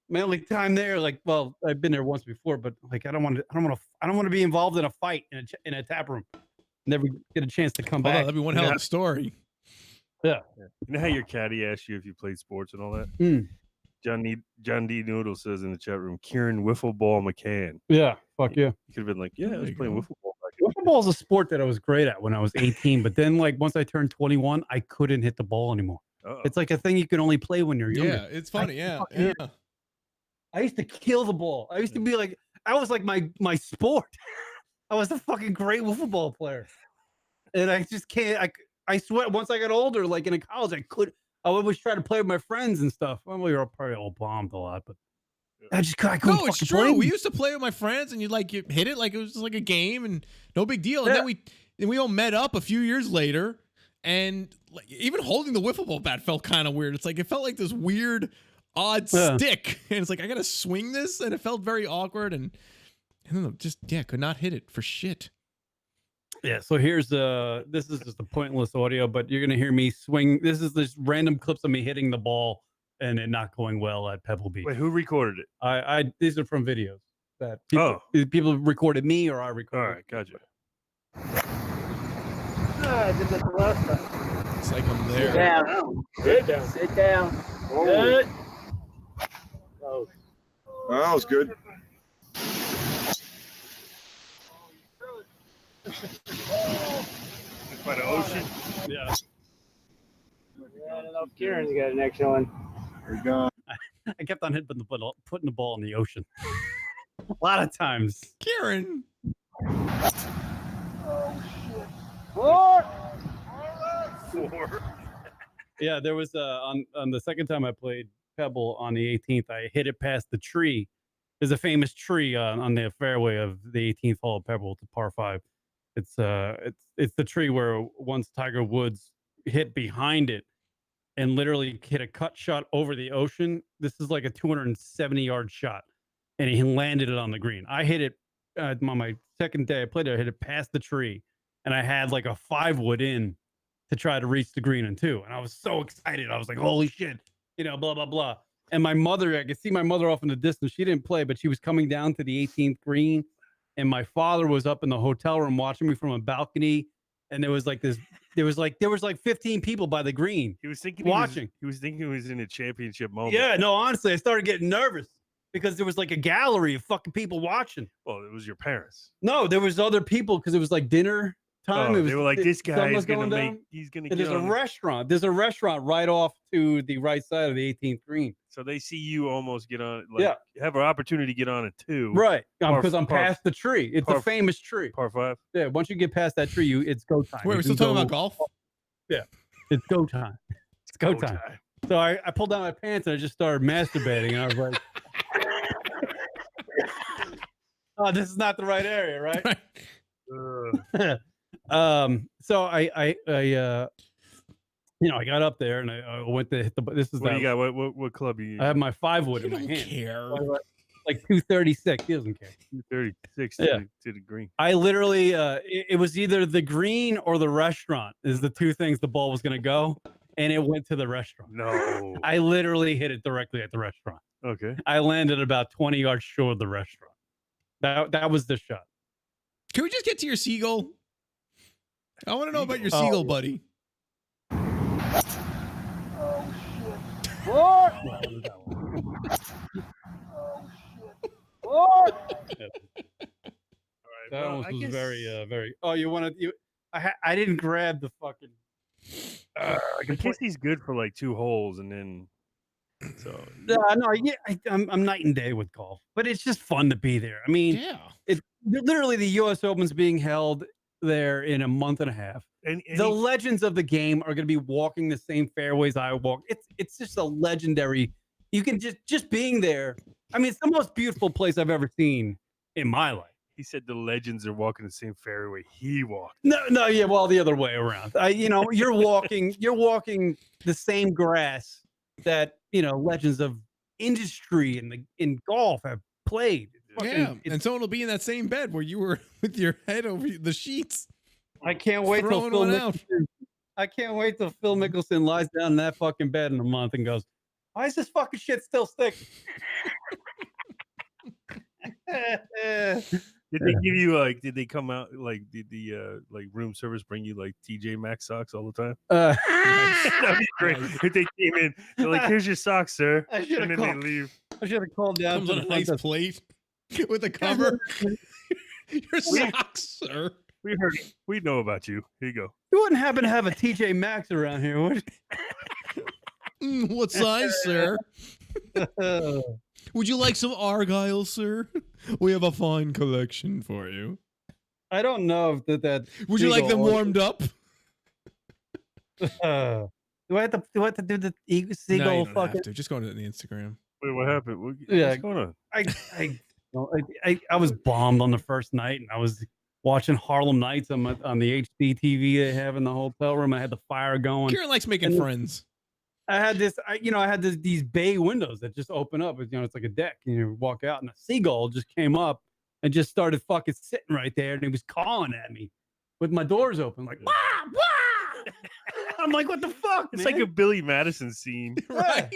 My only time there, like, well, I've been there once before, but like, I don't want to be involved in a fight in a tap room. Never get a chance to come back. That'd be one hell of a story. Yeah. You know how your caddy asked you if you played sports and all that? John D. Noodle says in the chat room, Kieran Wiffle Ball McCann. Yeah. Fuck yeah. You could have been like, yeah, I was playing wiffle ball. Wiffle ball is a sport that I was great at when I was 18, but then like once I turned 21, I couldn't hit the ball anymore. Uh-oh. It's like a thing you can only play when you're younger. Yeah, it's funny. Yeah. I used to kill the ball. I used to be like, I was like my sport. I was a fucking great wiffle ball player. And I just can't, I swear, once I got older, like in college, I always try to play with my friends and stuff. Well, we were probably all bombed a lot, but I couldn't. No, it's true. We used to play with my friends, and you hit it like it was just like a game, and no big deal. And then we all met up a few years later, and like even holding the wiffle ball bat felt kind of weird. It's like it felt like this weird, odd stick, and it's like I gotta swing this, and it felt very awkward, and then could not hit it for shit. Yeah, so here's this is just a pointless audio, but you're gonna hear me swing. This is just random clips of me hitting the ball and it not going well at Pebble Beach. Wait, who recorded it? These are from videos that people recorded me or I recorded. All right, gotcha. I did that the last time. It's like I'm there. Sit down. Sit down. Sit down. Good. Oh, that was good. By the ocean? Yeah. I don't know if Kieran's got an extra one. We're gone. I kept on putting the ball in the ocean. A lot of times. Kieran. Oh, shit. 4. 4. Yeah, there was on the second time I played Pebble on the 18th, I hit it past the tree There's a famous tree on the fairway of the 18th hole of Pebble. It's a par 5. It's the tree where once Tiger Woods hit behind it and literally hit a cut shot over the ocean. This is like a 270-yard shot, and he landed it on the green. I hit it on my second day I played it. I hit it past the tree, and I had like a 5-wood in to try to reach the green in 2. And I was so excited. I was like, holy shit, blah, blah, blah. And my mother, I could see my mother off in the distance. She didn't play, but she was coming down to the 18th green. And my father was up in the hotel room watching me from a balcony. And there was like 15 people by the green. He was thinking watching. He was thinking he was in a championship moment. Yeah, no, honestly, I started getting nervous because there was like a gallery of fucking people watching. Well, it was your parents. No, there was other people because it was like dinner time. They were like, this guy is going to make, he's going to get on. There's a restaurant right off to the right side of the 18th green. So they see you almost get on, have an opportunity to get on it too. Right, because I'm past the tree. It's a famous tree. Par 5. Yeah, once you get past that tree, it's go time. Wait, we're still talking about golf? Yeah, it's go time. It's go time. So I pulled down my pants and I just started masturbating. And I was like, oh, this is not the right area, right? So I got up there and I went to hit the. This is what you got? What club you? I have my 5-wood in my hand. Care. Like 236. He doesn't care. 236 to the green. I literally, it was either the green or the restaurant is the two things the ball was going to go, and it went to the restaurant. No. I literally hit it directly at the restaurant. Okay. I landed about 20 yards short of the restaurant. That was the shot. Can we just get to your seagull? I want to know about your seagull, buddy. Oh, shit. What? What? That almost was very. Oh, you want to? I didn't grab the fucking. I guess he's good for like 2 holes, and then. So I'm night and day with golf, but it's just fun to be there. I mean, it's literally the U.S. Open's being held there in a month and a half. And the legends of the game are going to be walking the same fairways I walk. It's just a legendary. You can just being there. I mean, it's the most beautiful place I've ever seen in my life. He said the legends are walking the same fairway he walked. No, yeah, well, the other way around. You're walking the same grass that legends of industry in golf have played. And someone will be in that same bed where you were with your head over the sheets. I can't wait till Phil Mickelson. I can't wait till Phil Mickelson lies down in that fucking bed in a month and goes, "Why is this fucking shit still sticking?" Did they give you did they come out did the room service bring you TJ Maxx socks all the time? That'd be great. If they came in, they're like, "Here's your socks, sir," and then they leave. I should have called down. Comes on a nice plate with a cover. Your socks, sir. We heard it. We know about you. Here you go. You wouldn't happen to have a TJ Maxx around here, would you? What size, sir? Would you like some Argyle, sir? We have a fine collection for you. I don't know if that. Would you like them warmed up? Do I have to do the seagull? No, you don't have to. Just go to the Instagram. Wait, what happened? What's going on? I was bombed on the first night, and I was watching Harlem Nights on the HD TV they have in the hotel room. I had the fire going. Kieran likes making friends. I had these bay windows that just open up. It's like a deck, and you walk out, and a seagull just came up and just started fucking sitting right there, and he was calling at me with my doors open, like wah, wah! I'm like, what the fuck? It's like a Billy Madison scene, right?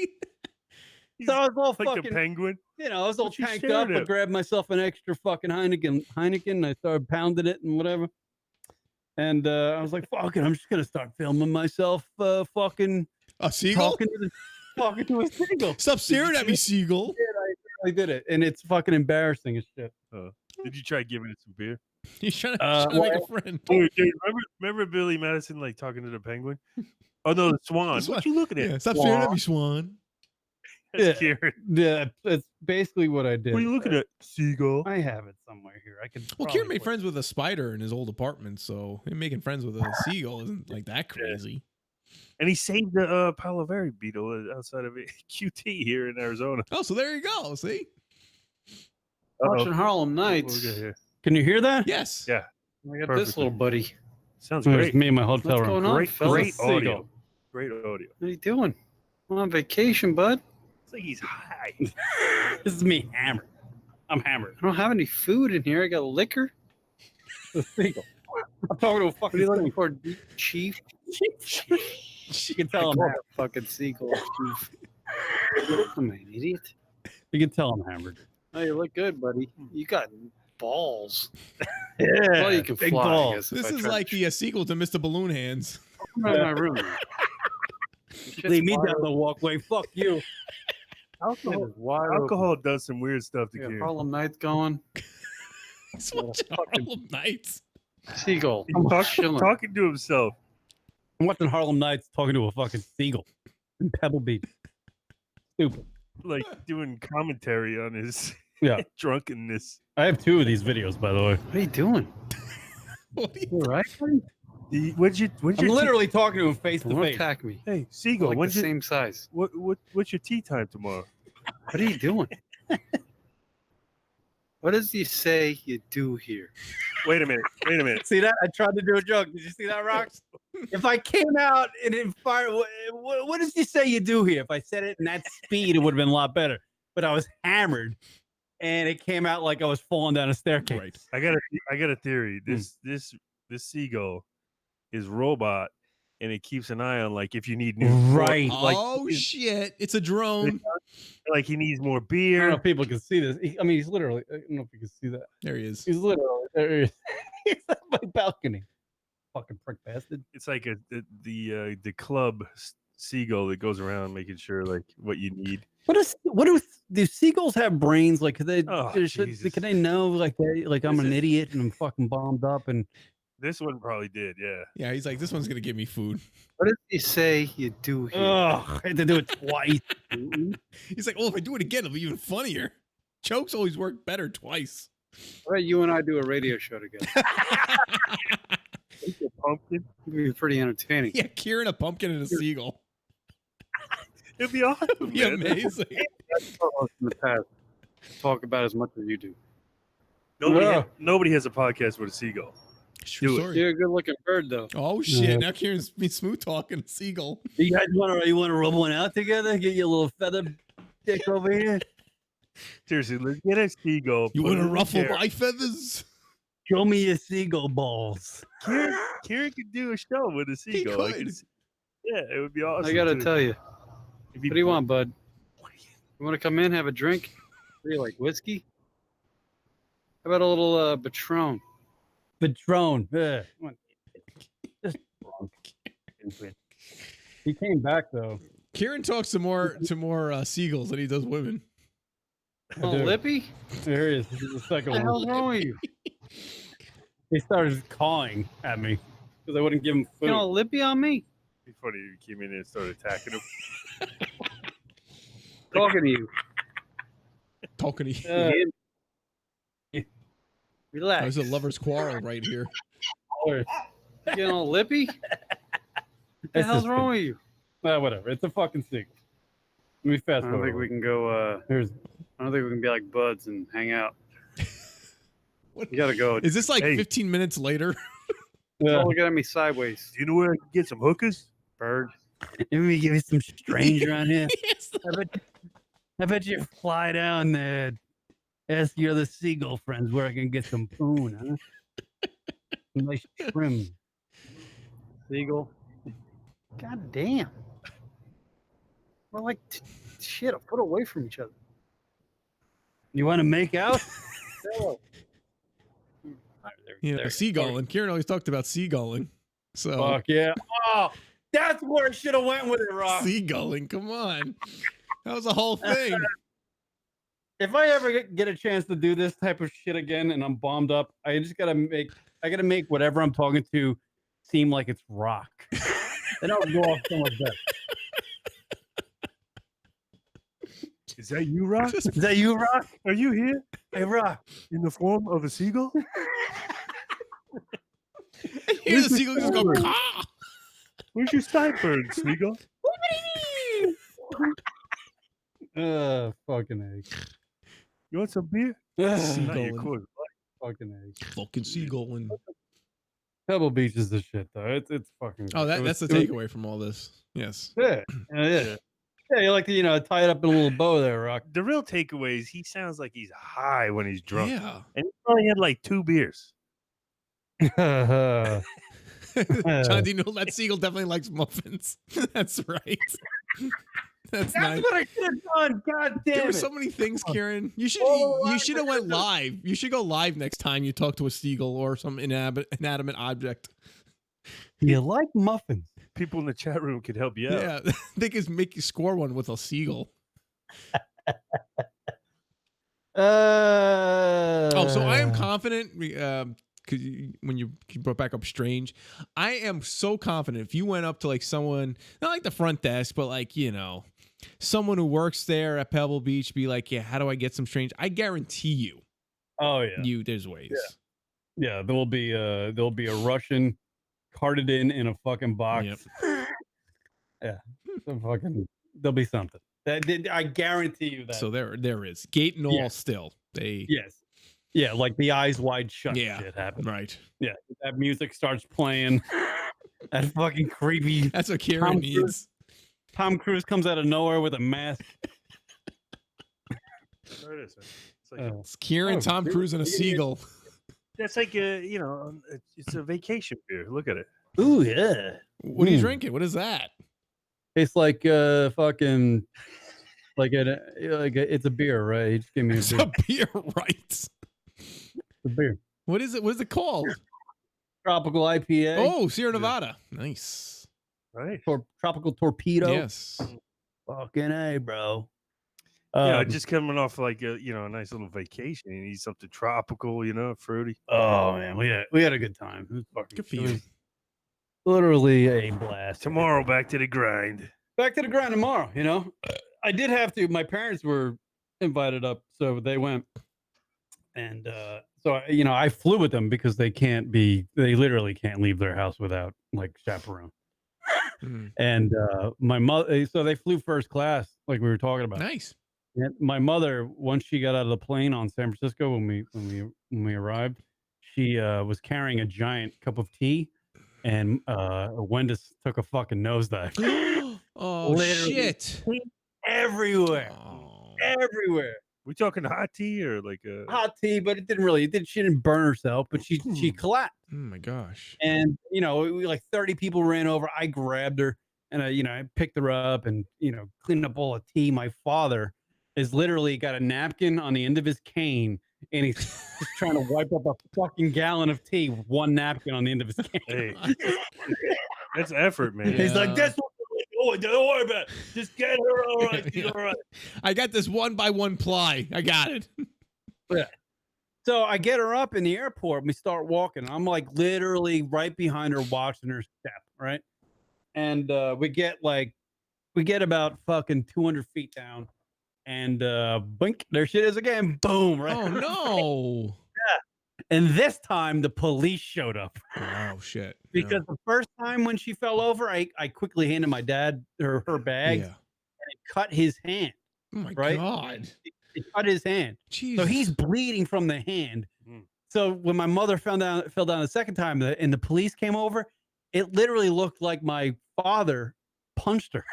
So I was all like fucking the penguin. I was all tanked up. I grabbed myself an extra fucking Heineken, and I started pounding it and whatever. And I was like, fuck it, I'm just gonna start filming myself fucking a seagull talking to a seagull. Stop staring at me, seagull. I did it, and it's fucking embarrassing as shit. Did you try giving it some beer? He's trying to make a friend. Oh, dude, remember Billy Madison talking to the penguin? Oh no, the swan. What you looking at? Yeah, stop staring at me, swan. That's Kieran. Yeah, that's basically what I did. What are you looking at, seagull? I have it somewhere here. I can. Well, Kieran made friends with a spider in his old apartment, so him making friends with a seagull isn't like that crazy. And he saved the Palaveri beetle outside of QT here in Arizona. Oh, so there you go. See, Watching Harlem What we Nights. got here? Can you hear that? Yes. Yeah. I got Perfect. this little buddy. Sounds There's great. me in my hotel What's room. going on, Great, fellas? great Seagull. audio. Great audio. What are you doing? I'm on vacation, bud. It's like he's high. This is me hammered. I'm hammered. I don't have any food in here. I got liquor. The seagull. I'm talking to a What fucking are you looking seagull. for, Chief? You can tell I I'm call hammered. that fucking seagull, Chief. I'm an idiot. You can tell I'm hammered. Oh, you look good, buddy. You got balls. Yeah. Well, you can big fly. I balls. guess, if This I is tried like to the sequel to Mr. Balloon Hands. come out of my room. Leave me down the walkway. Fuck you. Alcohol, Wide alcohol does some weird stuff to open. Kieran. Harlem Nights going. It's watching Harlem Nights. Seagull. He's Chilling. talking to himself. I'm watching Harlem Nights talking to a fucking seagull in Pebble Beach. Stupid. Like doing commentary on his Yeah. drunkenness. I have 2 of these videos, by the way. What are you doing? What do you- You all right, buddy? What'd I'm your literally talking to him face to Don't face. attack me. hey We're Seagull, like when's the your, same size. what's your tea time tomorrow? What are you doing? What does he say you do here? Wait a minute. See that? I tried to do a joke. Did you see that, Rox? If I came out and it fired, what does he say you do here? If I said it in that speed, it would have been a lot better. But I was hammered, and it came out like I was falling down a staircase. Right. I got a theory. This seagull is robot, and it keeps an eye on like if you need new Right. like, Oh shit! It's a drone. like he needs more I don't know beer. if people can see this. I mean, he's literally. I don't know if you can see that. There he is. He's literally. There he is. He's on my balcony. Fucking prick bastard. It's like the club seagull that goes around making sure like what you need. What do seagulls have brains? Like, could they? Oh, Jesus. Can they know? Like, I'm an idiot and I'm fucking bombed up and. This one probably did, yeah. Yeah, he's like, this one's gonna give me food. What does he say you do here? Oh, I had to do it twice. He's like, oh, if I do it again, it'll be even funnier. Jokes always work better twice. All right, you and I do a radio show together. Pumpkin. It'd be pretty entertaining. Yeah, Kieran, a pumpkin, and a seagull. It'd be awesome. It'd be man. amazing. In the past, talk about as much as you do. Nobody has a podcast with a seagull. True Do it. story. You're a good-looking bird, though. Oh shit! Now Kieran's me smooth talking seagull. You guys want to rub one out together? Get your little feather dick over here. Seriously, let's get a seagull. You put want it to in the ruffle chair. my feathers? Show me your seagull balls. Kieran could do a show with a seagull. could. Yeah, it would be awesome. I gotta too. tell you. It'd be What do you want, bud? You want to come in, have a drink? What do you like, whiskey? How about a little Patron? Patron. Just he came back though. Kieran talks to more seagulls than he does women. Oh, do. Lippy? There he is. This is the second What the hell's one. wrong with you? He started cawing at me because I wouldn't give him food. You know, Lippy on me? It'd be funny if you came in and started attacking him. Talking to you. Talking to you. Relax. There's a lover's quarrel right here. You know, Lippy? What the That's hell's just wrong with you? Whatever. It's a fucking seagull. Let me I fast don't forward. think we can go, Here's I don't think we can be like buds and hang out. What? You gotta go. Is this like Hey. 15 minutes later? Oh, look at me sideways. Do you know where I can get some hookers? Bird. Let me give you some strange around here. Yes. I bet you fly down there. Ask your other seagull friends where I can get some poon, huh? Some nice trim. Seagull. God damn. We're like shit, a foot away from each other. You want to make out? No. Yeah, There. seagulling. Kieran always talked about seagulling. So Fuck yeah. Oh, that's where I should have went with it, Rock. seagulling, come on. That was a whole thing. If I ever get a chance to do this type of shit again and I'm bombed up, I gotta make whatever I'm talking to seem like it's rock. Then I'll go off so much better. Is that you, Rock? Is that you, Rock? Are you here Hey, Rock. in the form of a seagull? Here's the seagull just go, caw. Where's your sideburns, seagull? Fucking egg. You want some beer? Not your Coors Light. Fucking seagull and Pebble Beach is the shit though. It's fucking. oh, Great. that's the takeaway from all this. Yes. Yeah, yeah. You like to tie it up in a little bow there, Rock. The real takeaway is he sounds like he's high when he's drunk. Yeah. And he probably had like 2 beers. John, do you know that seagull definitely likes muffins? That's right. That's nice. What I should have done. God damn There were it. so many things, Kieran. You should have went live. You should go live next time you talk to a seagull or some inanimate object. You like muffins? People in the chat room could help you out. Yeah, they could make you score one with a seagull. So I am confident. Because when you brought back up Strange, I am so confident if you went up to like someone, not like the front desk, but like someone who works there at Pebble Beach, be like, yeah, how do I get some Strange? I guarantee you. Oh yeah. There's ways. Yeah, there'll be a Russian carted in a fucking box. Yep. Yeah, there'll be something. I guarantee you that. So there is gate and all still. Yes. Yeah, like the eyes wide shut shit happens. Right. Yeah, that music starts playing. That fucking creepy. That's what Kieran needs. Tom Cruise comes out of nowhere with a mask. There it is. It's Kieran, Tom Cruise, and a seagull. That's like it's a vacation beer. Look at it. Ooh yeah. What are you drinking? What is that? It's like fucking it's a beer, right? Just give me a beer, right? The beer. What is it? What is it called? Tropical IPA. Oh, Sierra Nevada. Nice. Right. Tropical Torpedo. Yes. Fucking A, bro. Just coming off like a nice little vacation. You need something tropical, fruity. Oh man, we had a good time. It was fucking good for you. Literally a blast. Tomorrow, back to the grind. Back to the grind tomorrow. I did have to. My parents were invited up, so they went, and so I flew with them because they literally can't leave their house without like chaperone. And my mother, so they flew first class, like we were talking about. Nice. And my mother, once she got out of the plane on San Francisco when we arrived, she was carrying a giant cup of tea, and Wendis took a fucking nosedive. Oh literally, shit! Everywhere, everywhere. We talking hot tea or like a hot tea? But she didn't burn herself, but she collapsed. Oh my gosh! And like 30 people ran over. I grabbed her and I picked her up and cleaned up all the tea. My father is literally got a napkin on the end of his cane, and he's just trying to wipe up a fucking gallon of tea with one napkin on the end of his cane. Hey, that's effort, man. He's like, that's what we're doing. Don't worry about it. Just get her all right. She's all right. I got this 1x1 ply. I got it. Yeah. So I get her up in the airport and we start walking. I'm like literally right behind her watching her step, right? And we get about fucking 200 feet down. And blink, there she is again. Boom! Right. Oh no! Yeah. And this time the police showed up. Oh shit! Because the first time when she fell over, I quickly handed my dad her bag, and it cut his hand. Oh my right? god! It cut his hand. Jesus. So he's bleeding from the hand. So when my mother fell down the second time, and the police came over, it literally looked like my father punched her.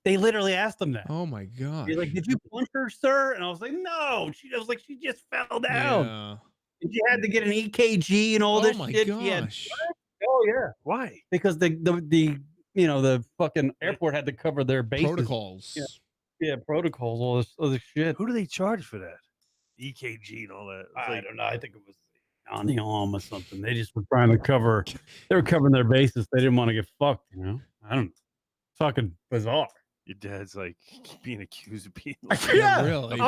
They literally asked him that. Oh my god! He's like, "Did you punch her, sir?" And I was like, "No." She just fell down. Yeah. And she had to get an EKG and all this shit. Oh my gosh! Oh yeah. Why? Because the fucking airport had to cover their bases. Protocols. Yeah, protocols. All this other shit. Who do they charge for that? EKG and all that. I don't know. I think it was on the arm or something. They just were trying to cover. They were covering their bases. They didn't want to get fucked. I don't know. Fucking bizarre. Your dad's like being accused of being. Yeah, really.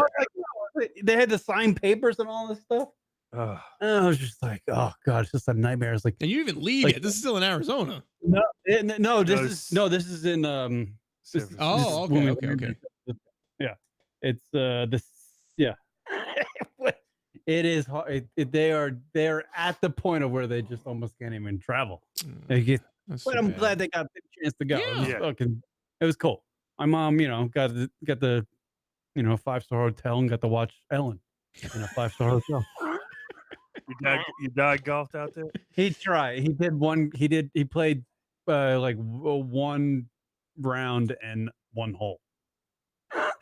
They had to sign papers and all this stuff. And I was just like, oh god, it's just a nightmare. It's like, and you even leave it. This is still in Arizona. No, this is in Okay. Yeah, it's this. Yeah, it is. They are at the point of where they just almost can't even travel. But I'm glad they got the chance to go. Yeah. It was cool. My mom, got the 5-star hotel and got to watch Ellen. in a 5-star hotel. Your dog golfed out there? He tried. He did one. He played like one round and one hole.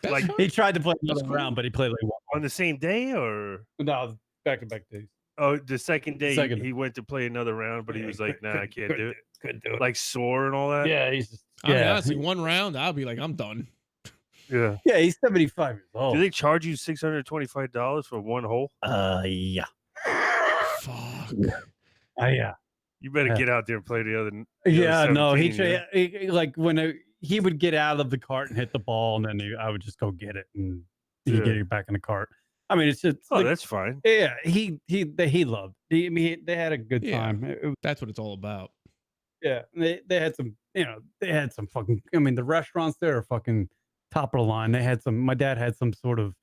Like he tried to play another cool. round, but he played like one. On the same day or? No, back-to-back days. Oh, the second day Second. he went to play another round, but he was like, "Nah, I can't do it." Couldn't do it. Like sore and all that. Yeah, he's just. I mean, Yeah, honestly, one round, I'll be like, I'm done. Yeah. yeah, he's 75 years old. Do they charge you $625 for one hole? Yeah. Fuck. Yeah. You better Yeah. get out there and play the other. Yeah, no, 17, he like when he would get out of the cart and hit the ball, and then I would just go get it, and he'd get it back in the cart. I mean, it's just. Oh, that's fine. Yeah, he loved. They had a good time. That's what it's all about. Yeah, they had some. They had some fucking. I mean, the restaurants there are fucking top of the line. They had some. My dad had some sort of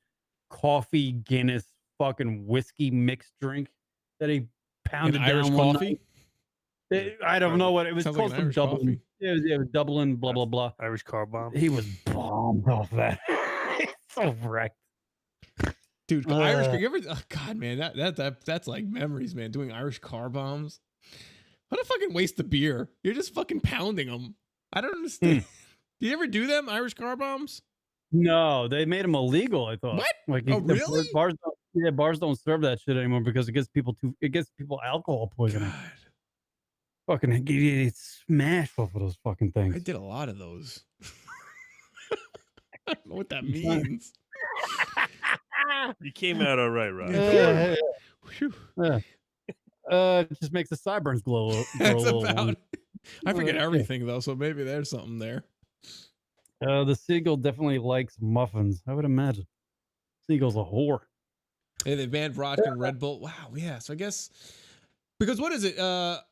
coffee Guinness fucking whiskey mixed drink that he pounded An down Irish one coffee? night. I don't know what it was. Sounds Close like an to Irish Dublin. coffee. It was Dublin. Blah blah blah. Irish car bomb. He was bombed off that. So wrecked. Dude, Irish. You ever? Oh God, man, that's like memories, man. Doing Irish car bombs. What a fucking waste of beer. You're just fucking pounding them. I don't understand. Do you ever do them Irish car bombs? No, they made them illegal. I thought. What? Like, Oh, really? Bars don't serve that shit anymore because it gets people alcohol poisoning. God. Fucking get smashed off of those fucking things. I did a lot of those. I don't know what that means. You came out all right, Rob. It just makes the sideburns glow. That's glow about. I forget everything though, so maybe there's something there. The seagull definitely likes muffins. I would imagine. Seagull's a whore. Hey, they banned vodka and Red Bull. Wow, yeah. So I guess because what is it?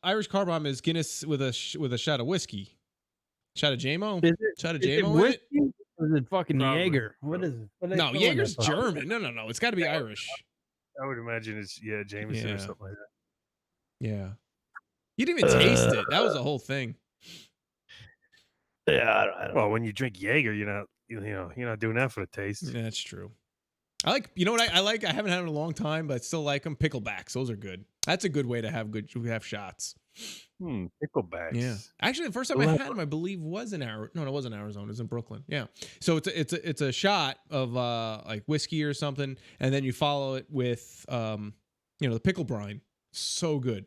Irish car bomb is Guinness with a shot of whiskey. Shot of JMO? Shot of JMO in it? Or is it fucking Probably. Jaeger? What is it? What are they No, calling Jaeger's that? German. No. It's got to be Irish. I would imagine it's Jameson Yeah. or something like that. Yeah. You didn't even taste it. That was the whole thing. Yeah, I don't Well, when you drink Jaeger, you're not doing that for the taste. Yeah, that's true. I like, you know what I like? I haven't had them in a long time, but I still like them. Picklebacks. Those are good. That's a good way to have shots. Picklebacks. Yeah. Actually, the first time I had them, I believe, was in Arizona. No, it wasn't Arizona. It was in Brooklyn. Yeah. So it's a shot of like whiskey or something, and then you follow it with the pickle brine. So good.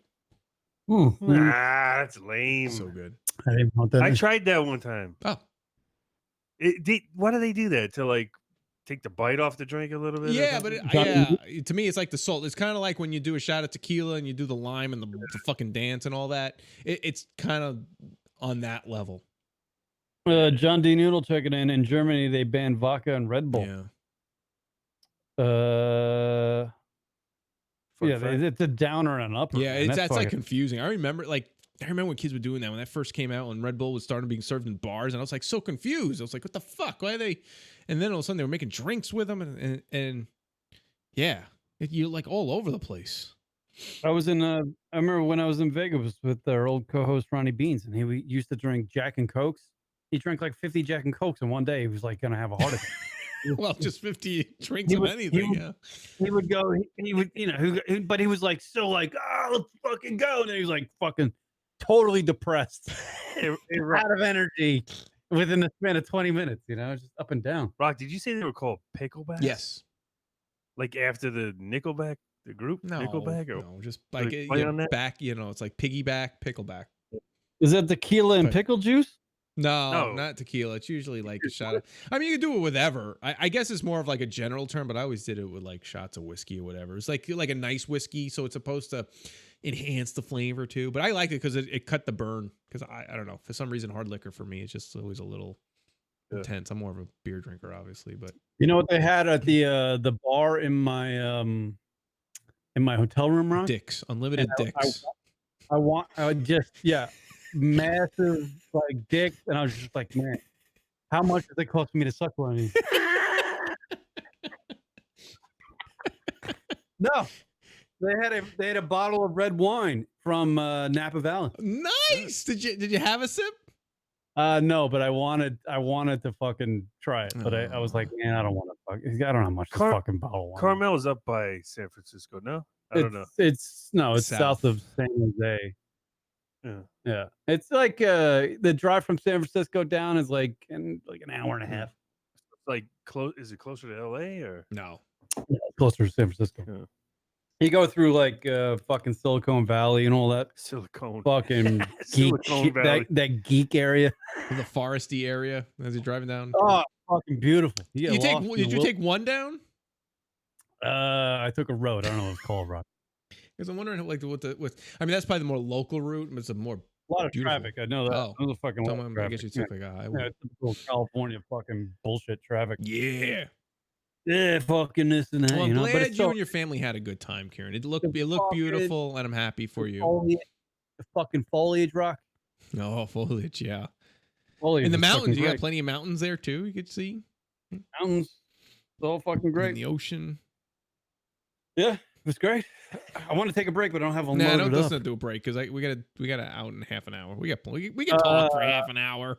Nah, that's lame. So good. I didn't want that. I tried that one time. Oh. Why do they do that? To like take the bite off the drink a little bit? Yeah, but to me, it's like the salt. It's kind of like when you do a shot of tequila and you do the lime and the fucking dance and all that. It's kind of on that level. John D. Noodle checking in. In Germany, they banned vodka and Red Bull. Yeah. It's a downer and an upper. Yeah, man. that's like confusing. I remember when kids were doing that when that first came out and Red Bull was starting being served in bars, and I was like so confused. I was like, what the fuck? Why are they? And then all of a sudden they were making drinks with them, and yeah, you're like all over the place. I remember when I was in Vegas with our old co-host Ronnie Beans, and he used to drink Jack and Cokes. He drank like 50 Jack and Cokes in one day. He was like gonna have a heart attack. Well, just 50 drinks of anything. He would go. He would, but he was like still like, let's fucking go. And then he was like fucking totally depressed, out of energy within the span of 20 minutes. Just up and down. Rock, did you say they were called picklebacks? Yes. Like after the Nickelback, the group Nickelback? No, just like on that? back. It's like piggyback, pickleback. Is that tequila and pickle juice? No, not tequila. It's usually like a shot of. I mean, you can do it with whatever. I guess it's more of like a general term, but I always did it with like shots of whiskey or whatever. It's like a nice whiskey, so it's supposed to enhance the flavor too. But I liked it because it cut the burn. Because I don't know, for some reason, hard liquor for me is just always a little intense. I'm more of a beer drinker, obviously, but you know what they had at the bar in my hotel room, Ron? Dicks, unlimited dicks. I would just massive like dicks, and I was just like, man, how much does it cost me to suck one of these? No, they had a bottle of red wine from Napa Valley. Nice. Did you have a sip? No, but I wanted to fucking try it, but I was like, man, I don't want to. I don't know how much this fucking bottle wine. Carmel is up by San Francisco. No, I don't know. It's south of San Jose. Yeah. It's like the drive from San Francisco down is like an hour and a half. It's like close. Is it closer to LA or no? Yeah, closer to San Francisco. Yeah. You go through like fucking Silicon Valley and all that. Silicon fucking geek shit, that geek area. The foresty area as you're driving down. Oh, fucking beautiful. Did you take one down? I took a road. I don't know what it's called, Rock. Because I'm wondering what I mean, that's probably the more local route, but it's a lot of traffic. I know that. Oh, there's a fucking lot of traffic. I guess you took like a highway. Typical California fucking bullshit traffic. Yeah. Yeah, fucking this and that. Well, I'm glad but you and your family had a good time, Kieran. It looked beautiful, and I'm happy for you. The fucking foliage, Rock. No, foliage, yeah. Foliage in the mountains, you got plenty of mountains there too. You could see mountains. It's all fucking great. And the ocean. Yeah, it was great. I want to take a break, but I don't have a loaded up. Let's not do a break because we gotta out in half an hour. We can talk for half an hour.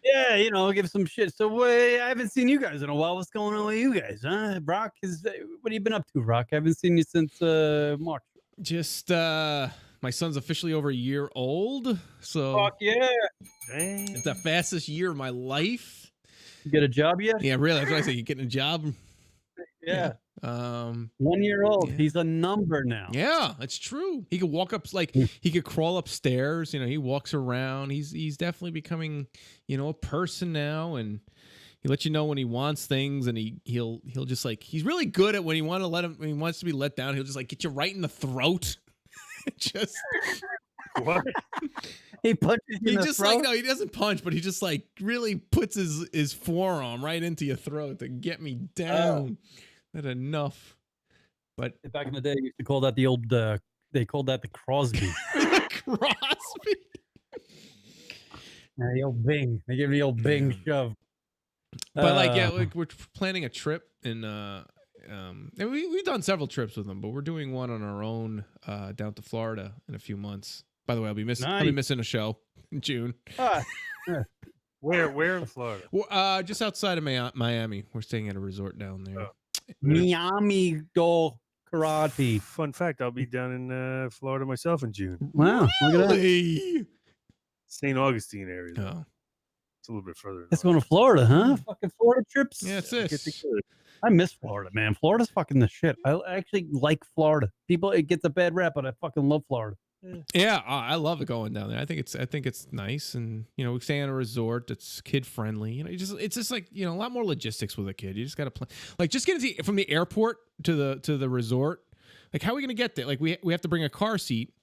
Yeah, give some shit. So I haven't seen you guys in a while. What's going on with you guys, huh? Brock, what have you been up to, Rock? I haven't seen you since March. Just my son's officially over a year old. So fuck yeah. Dang. It's the fastest year of my life. You get a job yet? Yeah, really. That's what I say. You getting a job? Yeah. 1 year old. Yeah. He's a number now. Yeah, that's true. He could walk up, he could crawl upstairs. He walks around. He's definitely becoming, a person now, and he lets you know when he wants things, and he'll just he's really good at when he wants to be let down. He'll just get you right in the throat. Just what? He punches you in the throat? No, he doesn't punch, but he just really puts his forearm right into your throat to get me down. Not enough. But back in the day, you used to call that they called that the Crosby. Crosby? Yeah, the old Bing. They give me the old Bing shove. But we're planning a trip and we've done several trips with them, but we're doing one on our own down to Florida in a few months. By the way, I'll be missing a show in June. Yeah. Where in Florida? Well, just outside of Miami. We're staying at a resort down there. Oh. Miami go karate. Fun fact: I'll be down in Florida myself in June. Wow, look at that. St. Augustine area. Oh. It's a little bit further. That's going to Florida, huh? Fucking Florida trips. Yeah, it's this. I miss Florida, man. Florida's fucking the shit. I actually like Florida. It gets a bad rap, but I fucking love Florida. Yeah, I love it going down there. I think it's nice, and we stay on a resort that's kid friendly. It's just a lot more logistics with a kid. You just got to plan, just getting from the airport to the resort. How are we gonna get there? We have to bring a car seat,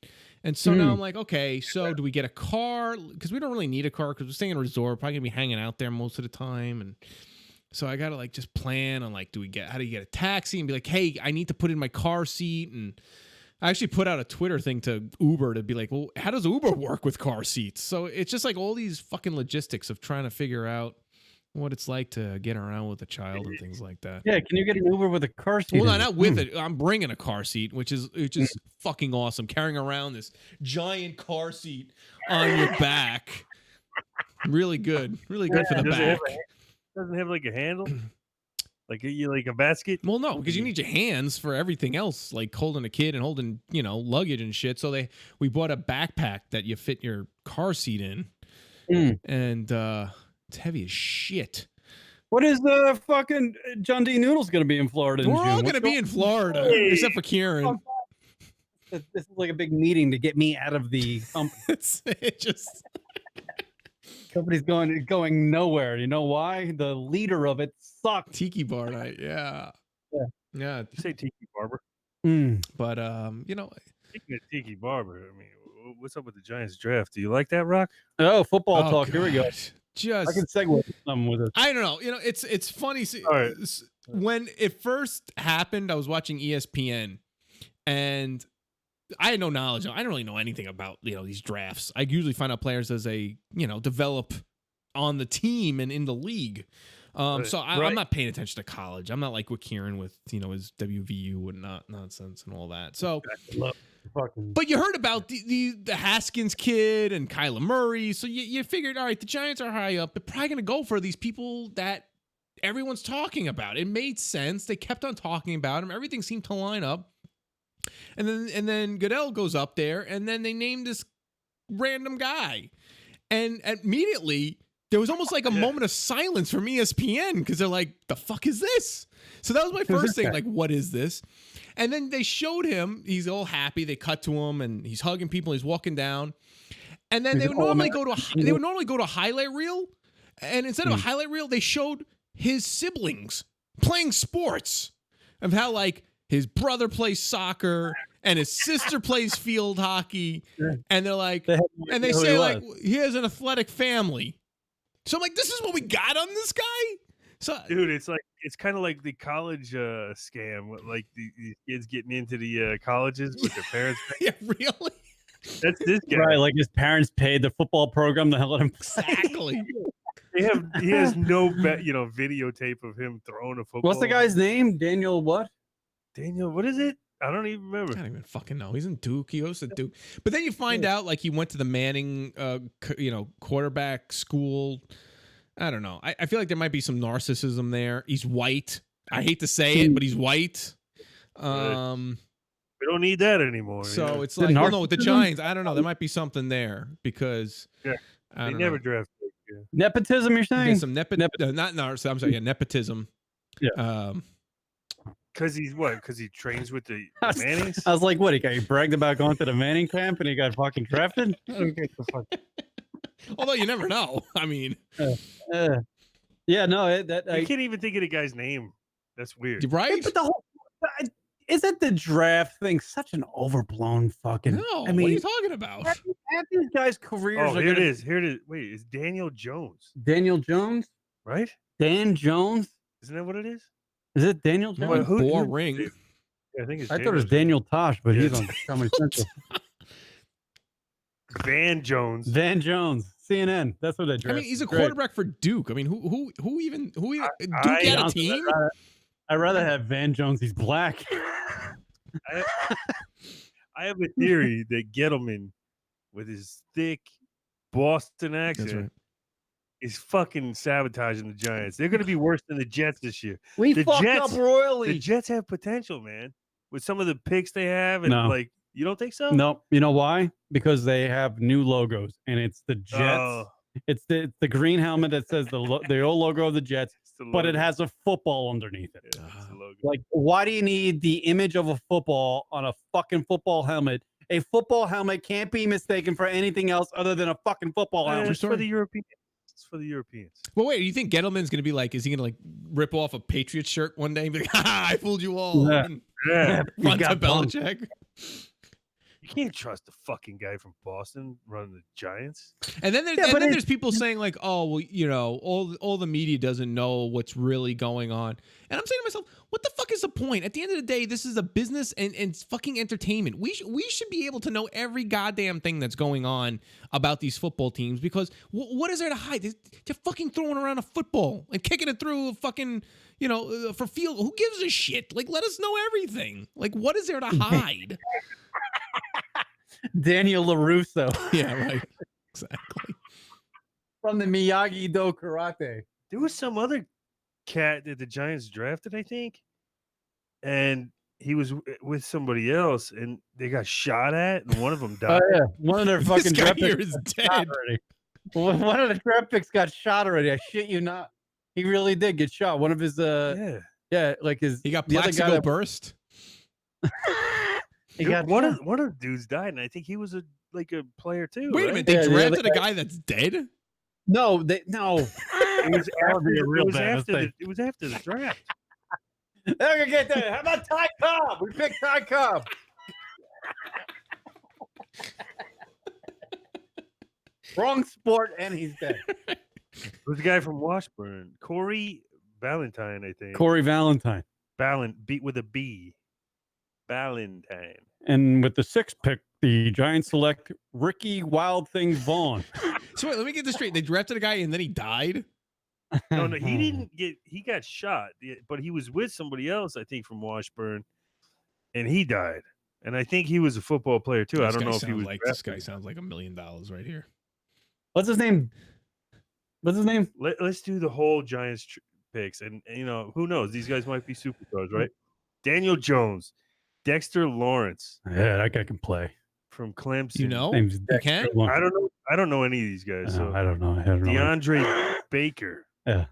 and so now I'm okay. So do we get a car? Because we don't really need a car because we're staying in a resort. We're probably gonna be hanging out there most of the time, and so I gotta just plan on how do you get a taxi and be hey, I need to put in my car seat. And I actually put out a Twitter thing to Uber to be well, how does Uber work with car seats? So it's just all these fucking logistics of trying to figure out what it's like to get around with a child and things like that. Yeah, can you get an Uber with a car seat? Well, not with it. I'm bringing a car seat, which is fucking awesome. Carrying around this giant car seat on your back. Really good. Really good for the back. Doesn't have a handle? A basket? Well, no, because you need your hands for everything else, holding a kid and holding, luggage and shit. So we bought a backpack that you fit your car seat in. And it's heavy as shit. What is the fucking John D. Noodle's going to be in Florida in June? We're all going to be in Florida, except for Kieran. This is like a big meeting to get me out of the company. It just... Company's going nowhere. You know why? The leader of it sucks. Tiki bar night. Yeah. You say Tiki Barber. But speaking of Tiki Barber, I mean, what's up with the Giants draft? Do you like that, Rock? Oh, football talk. God. Here we go. I can segue something with it. I don't know. It's funny. Right. When it first happened, I was watching ESPN, and I had no knowledge. I don't really know anything about these drafts. I usually find out players as they develop on the team and in the league. So I'm not paying attention to college. I'm not like with Kieran with his WVU and nonsense and all that. So, but you heard about the Haskins kid and Kyler Murray. So you figured, all right, the Giants are high up. They're probably going to go for these people that everyone's talking about. It made sense. They kept on talking about him. Everything seemed to line up. And then Goodell goes up there, and then they named this random guy. And immediately, there was almost like a moment of silence from ESPN because they're like, the fuck is this? So that was my first thing, like, what is this? And then they showed him. He's all happy. They cut to him, and he's hugging people. He's walking down. And then they would normally go to a highlight reel. And instead of a highlight reel, they showed his siblings playing sports of how, like, his brother plays soccer and his sister plays field hockey. And they're like, and they say, like, he has an athletic family. So I'm like, this is what we got on this guy? So, dude, it's kind of like the college scam, like these kids getting into the colleges with their parents. Yeah, really? That's this guy. Right, like his parents paid the football program to let him play. Exactly. He has no videotape of him throwing a football. What's the guy's name? Daniel what? Daniel, what is it? I don't even remember. I don't even fucking know. He's in Duke. He goes to Duke. But then you find out, like, he went to the Manning, quarterback school. I don't know. I feel like there might be some narcissism there. He's white. I hate to say it, but he's white. We don't need that anymore. So it's like, well, no, with the Giants, I don't know. There might be something there because they never drafted. Yeah. Nepotism, you're saying? There's some not narcissism. I'm sorry, nepotism. Yeah. Because he's what? Because he trains with the Mannings? I was like, what? He bragged about going to the Manning camp and he got fucking drafted? Although you never know. I mean, yeah, no, I can't even think of the guy's name. That's weird, right? But the whole isn't the draft thing such an overblown fucking? No, I mean, what are you talking about? Half these guys' careers. Oh, here it is. Here it is. Wait, it's Daniel Jones. Daniel Jones, right? Dan Jones. Isn't that what it is? Is it Daniel Jones? Boring. Yeah, I think it's. I thought it was Daniel Tosh, but he's on Comedy Central. Van Jones. Van Jones. CNN. That's what they drafted. I mean, he's a quarterback for Duke. I mean, who even Duke had a team? I'd rather have Van Jones. He's black. I have a theory that Gettleman, with his thick Boston accent, is fucking sabotaging the Giants. They're going to be worse than the Jets this year. We fucked up royally. The Jets have potential, man, with some of the picks they have, and like, you don't think so? No. You know why? Because they have new logos, and it's the Jets. Oh. It's the green helmet that says the old logo of the Jets, but it has a football underneath it. Yeah, it's the logo. Like, why do you need the image of a football on a fucking football helmet? A football helmet can't be mistaken for anything else other than a fucking football helmet. It's for the Europeans. It's for the Europeans. Well, wait, do you think Gettleman's going to be like, is he going to like rip off a Patriots shirt one day and be like, ha, I fooled you all? Yeah. And run to Belichick. You can't trust the fucking guy from Boston running the Giants. And then there's people saying like, oh, well, you know, all the media doesn't know what's really going on. And I'm saying to myself, what the fuck is the point? At the end of the day, this is a business and fucking entertainment. We should be able to know every goddamn thing that's going on about these football teams because what is there to hide? They're fucking throwing around a football and kicking it through a fucking, you know, for field. Who gives a shit? Like, let us know everything. Like, what is there to hide? Daniel LaRusso. Yeah, right. Exactly. From the Miyagi-Do Karate. There was some other cat that the Giants drafted, I think, and he was with somebody else, and they got shot at, and one of them died. Oh, yeah. One of their fucking draft here picks is dead. One of the draft picks got shot already. I shit you not. He really did get shot. One of his like his he got plaxico burst. One of the dudes died, and I think he was a player too. Wait a minute, they drafted a guy that's dead? No. It was after the draft. They're gonna get that. How about Ty Cobb? We picked Ty Cobb. Wrong sport, and he's dead. It was the guy from Washburn, Corey Valentine, I think. Corey Valentine. Beat with a B. Valentine. And with the 6th pick, the Giants select Ricky Wild Thing Vaughn. So wait, let me get this straight. They drafted a guy and then he died? No, he didn't he got shot, but he was with somebody else, I think, from Washburn, and he died. And I think he was a football player too. I don't know if he was. This guy sounds like $1 million right here. What's his name? Let's do the whole Giants picks, and who knows? These guys might be superstars, right? Daniel Jones, Dexter Lawrence. Yeah, that guy can play. From Clemson. You know? Name's You Dexter can? Lawrence. I don't know any of these guys. So I don't know. I don't know. DeAndre Baker. Yeah.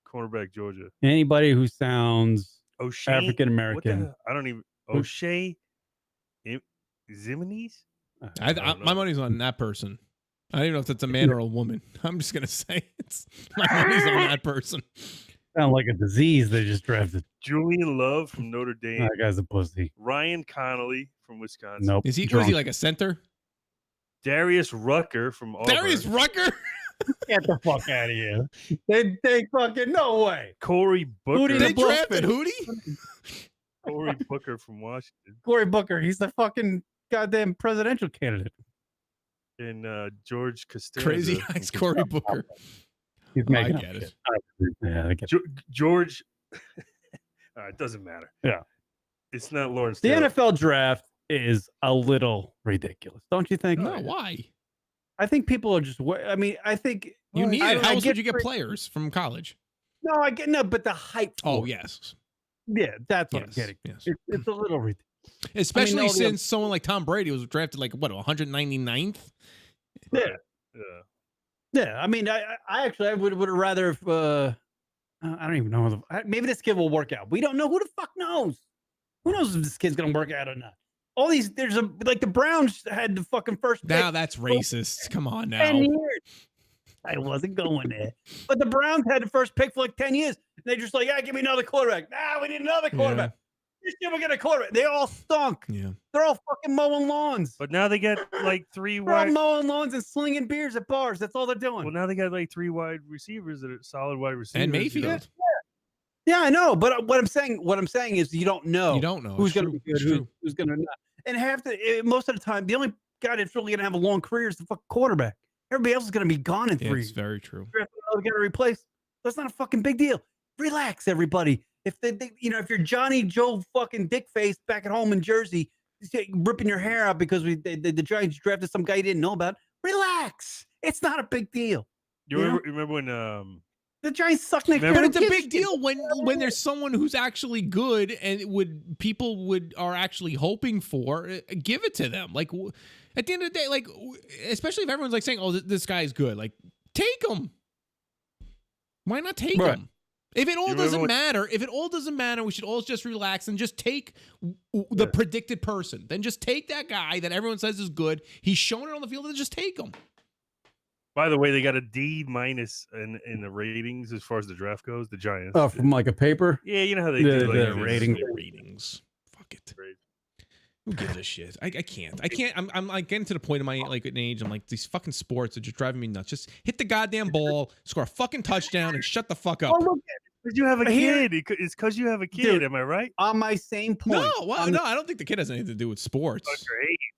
Cornerback, Georgia. Anybody who sounds O'Shea. African American. I don't even. O'Shea Zimines? My money's on that person. I don't even know if that's a man or a woman. I'm just gonna say my money's on that person. Sound like a disease they just drafted. Julian Love from Notre Dame. That guy's a pussy. Ryan Connolly from Wisconsin. Nope. Was he like a center? Darius Rucker from Auburn. Darius Rucker? Get the fuck out of here. They fucking no way. Corey Booker. They drafted Hootie? Corey Booker from Washington. Corey Booker. He's the fucking goddamn presidential candidate. And George Costanza. Crazy Eyes Corey Booker. He's making I get it. Yeah, I get it. George. It doesn't matter. Yeah. It's not Lawrence The Taylor. NFL draft is a little ridiculous, don't you think? No, why? I think people are just. I mean, I think you need it. How else would you get free players from college? No, I get but the hype. Oh, yes. Yeah, that's what I'm getting. Yes. It's a little ridiculous. Especially since someone like Tom Brady was drafted like what 199th. Yeah. Yeah. I mean, I actually would have rather if I don't even know. Maybe this kid will work out. We don't know. Who the fuck knows? Who knows if this kid's gonna work out or not? All these, like the Browns had the fucking first pick. Now that's racist. Come on now. 10 years. I wasn't going there. But the Browns had the first pick for like 10 years. And they just like, give me another quarterback. We need another quarterback. This year we'll get a quarterback. They all stunk. Yeah. They're all fucking mowing lawns. But now they get like three They're all wide. mowing lawns and slinging beers at bars. That's all they're doing. Well, now they got like three wide receivers that are solid wide receivers. And Mayfield. Yeah, I know. But what I'm saying is you don't know. You don't know. Who's going to be good, who's going to not. And most of the time, the only guy that's really going to have a long career is the fucking quarterback. Everybody else is going to be gone in 3 years. It's very true. They're going to replace. That's not a fucking big deal. Relax, everybody. If if you're Johnny Joe fucking Dickface back at home in Jersey, ripping your hair out because the Giants drafted some guy you didn't know about, relax. It's not a big deal. You remember when the Giants suck next year? But it's a big deal when there's someone who's actually good and people are actually hoping for. Give it to them. Like at the end of the day, like especially if everyone's like saying, "Oh, this guy's good," like take him. Why not take him? If it all doesn't matter, we should all just relax and just take the predicted person. Then just take that guy that everyone says is good. He's shown it on the field, and just take him. By the way, they got a D- in the ratings as far as the draft goes. The Giants. Oh, from like a paper? Yeah, you know how they do the ratings. Fuck it. Who gives a shit? I can't. I'm like getting to the point of my like age. I'm like, these fucking sports are just driving me nuts. Just hit the goddamn ball, score a fucking touchdown, and shut the fuck up. Oh, look, because you have a kid. It's because you have a kid. Dude, am I right? On my same point. No, I don't think the kid has anything to do with sports.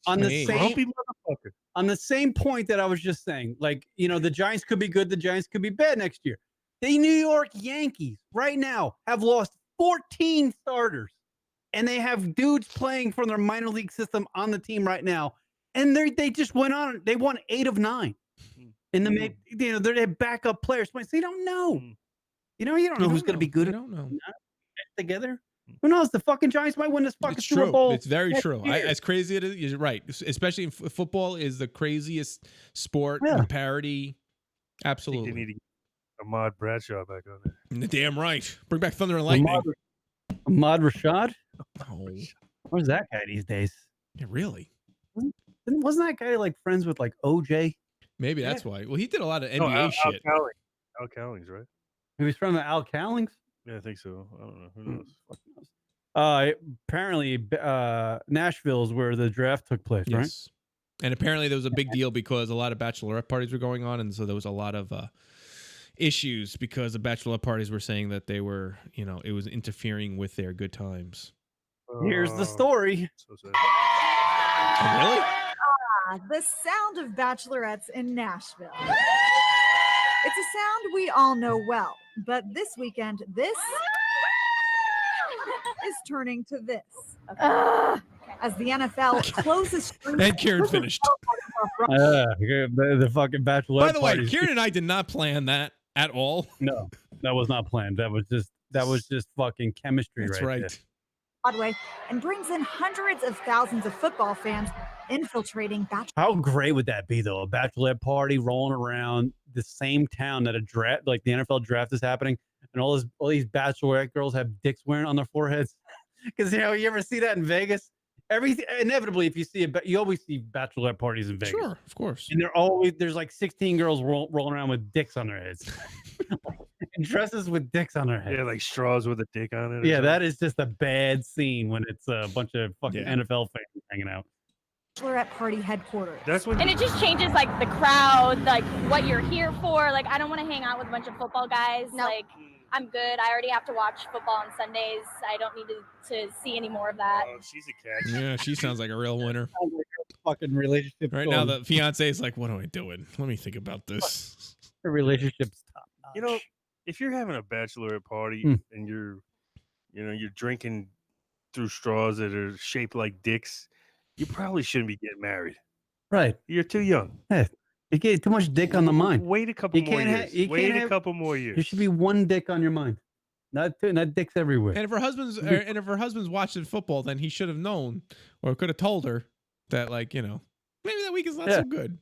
On the same point that I was just saying, like, the Giants could be good, the Giants could be bad next year. The New York Yankees right now have lost 14 starters, and they have dudes playing from their minor league system on the team right now, and they just went on. They won 8 of 9, and they have backup players. So you don't know. You don't know who's going to be good. I don't know. Together. Who knows? The fucking Giants might win this fucking Super Bowl. It's very true. As crazy as it is, you're right. Especially in football is the craziest sport. The parity. Absolutely. They need to get Ahmad Bradshaw back on there. Damn right. Bring back Thunder and Lightning. Ahmad Rashad? Oh. Where's that guy these days? Yeah, really? Wasn't that guy like friends with like OJ? Maybe that's why. Well, he did a lot of NBA shit. Al Cowlings, right? He was from the Al Cowlings? Yeah, I think so. I don't know. Who knows? Apparently, Nashville is where the draft took place, right? And apparently there was a big deal because a lot of bachelorette parties were going on, and so there was a lot of issues because the bachelorette parties were saying that they were, it was interfering with their good times. Here's the story. So sad. Oh, really? The sound of bachelorettes in Nashville. It's a sound we all know well, but this weekend, this is turning to this. As the NFL closes. And Kieran finished. The fucking bachelorette. By the way, parties. Kieran and I did not plan that at all. No. That was not planned. That was just fucking chemistry. That's right. right. There. Broadway and brings in hundreds of thousands of football fans infiltrating How great would that be, though? A bachelorette party rolling around the same town that a draft, like the NFL draft, is happening, and all these bachelorette girls have dicks wearing on their foreheads. Because you ever see that in Vegas? Inevitably, if you see you always see bachelorette parties in Vegas. Sure, of course. And there's like 16 girls rolling around with dicks on their heads. And dresses with dicks on their heads. Yeah, like straws with a dick on it. Yeah, that is just a bad scene when it's a bunch of fucking Yeah. NFL fans hanging out. bachelorette party headquarters. That's when. And it just changes like the crowd, like what you're here for. Like I don't want to hang out with a bunch of football guys. No. Like I'm good. I already have to watch football on Sundays. I don't need to see any more of that. Oh, she's a catch. Yeah, she sounds like a real winner. Sounds like a fucking relationship. Right now, the fiance is like, "What am I doing? Let me think about this." The relationship's top notch. You know, if you're having a bachelorette party Hmm. and you're drinking through straws that are shaped like dicks, you probably shouldn't be getting married. Right. You're too young. Hey, you get too much dick on the mind. Wait a couple You more can't ha- years. you Wait can't a have- couple more years. There should be one dick on your mind. Not two, not dicks everywhere. And if her husband's watching football, then he should have known or could have told her that, like, maybe that week is not so good.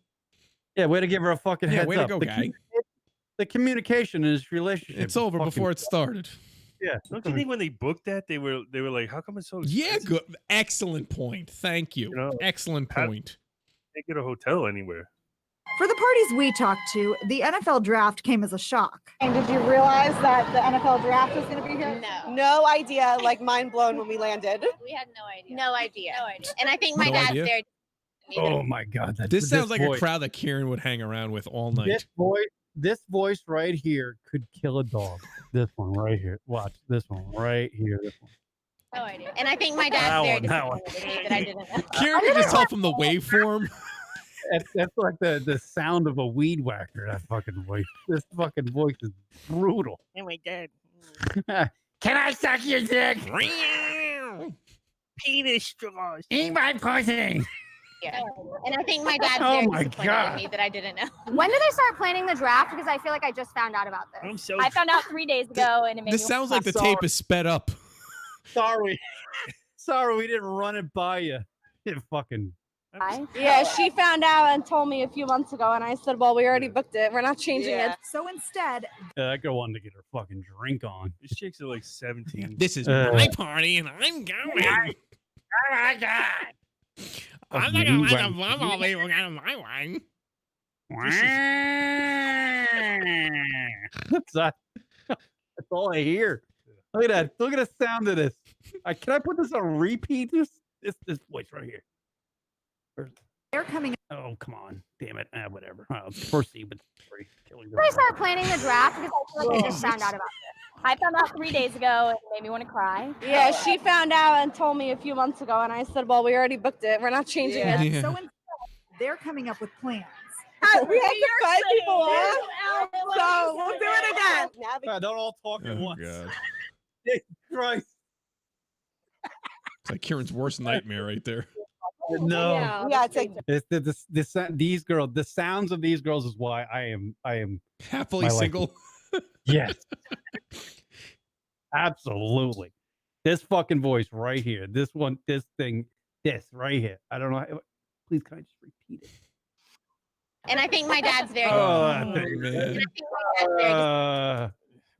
Yeah, way to give her a fucking heads way to up. go, guy. The communication in this relationship. It's over before it started. Yeah. Don't you think when they booked that, they were like, how come it's so Yeah, expensive? good. Excellent point. Thank you. Excellent point. Can't get a hotel anywhere. For the parties we talked to, the NFL draft came as a shock. And did you realize that the NFL draft was going to be here? No. No idea. Like mind blown when we landed. We had no idea. No idea. No idea. And I think my No dad's idea? there. Oh my God. This sounds like voice, a crowd that Kieran would hang around with all night. This voice right here could kill a dog. This one right here. Watch this one right here. This one. No idea. And I think my That dad's very one, that one. disappointed in me that I didn't know. Kieran could just tell from the waveform. That's like the sound of a weed whacker. That fucking voice. This fucking voice is brutal. Oh my dad. Can I suck your dick? Penis straws. Eat my pussy. Yeah. And I think my dad's Oh very my disappointed God. in me that I didn't know. When did they start planning the draft? Because I feel like I just found out about this. I'm so. I found out 3 days ago, and it made This me sounds like the sorry. tape is sped up. Sorry. Sorry, we didn't run it by you. You fucking. Yeah, she found out and told me a few months ago, and I said, "Well, we already booked it. We're not changing it." So instead, That girl wanted to get her fucking drink on. These chicks are like 17. This is Uh, my party, and I'm going. Oh my God. I'm not gonna let a bubble people get in my way. That's all I hear. Look at that. Look at the sound of this. Can I put this on repeat? This voice right here. they're coming Oh, come on. Damn it. Whatever. Proceed with the story. Killing When did they start planning the draft? Because I feel like I just found out about this. I found out 3 days ago, and it made me want to cry. Yeah, she found out and told me a few months ago, and I said, "Well, we already booked it. We're not changing it." Yeah. So instead, they're coming up with plans. We have to cut people off, so we'll do it again. Now the Don't all talk at Oh, once. God. Jesus Christ. It's like Kieran's worst nightmare right there. No. we gotta take These girls, the sounds of these girls is why I am Happily My life. single. yes. Absolutely. This fucking voice right here. This one, this thing, this right here. I don't know. Please, can I just repeat it? And I think my dad's very Oh, man.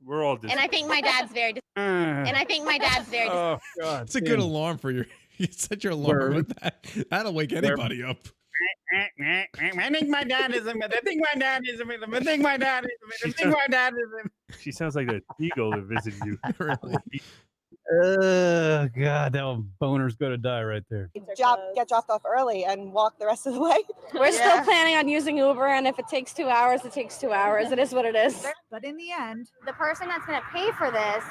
We're all. and I think my dad's very and I think my dad's very Oh God. It's a good alarm for your. You set your alarm Word. with that. That'll wake anybody up. I think my dad is a myth. I think my dad is a myth. I think my dad is a myth. I think my dad is a myth. She sounds like that eagle that visited you. Really. Oh God, that one boner's gonna die right there. get dropped off early and walk the rest of the way. We're still planning on using Uber, and if it takes 2 hours, it takes 2 hours. It is what it is. But in the end, The person that's going to pay for this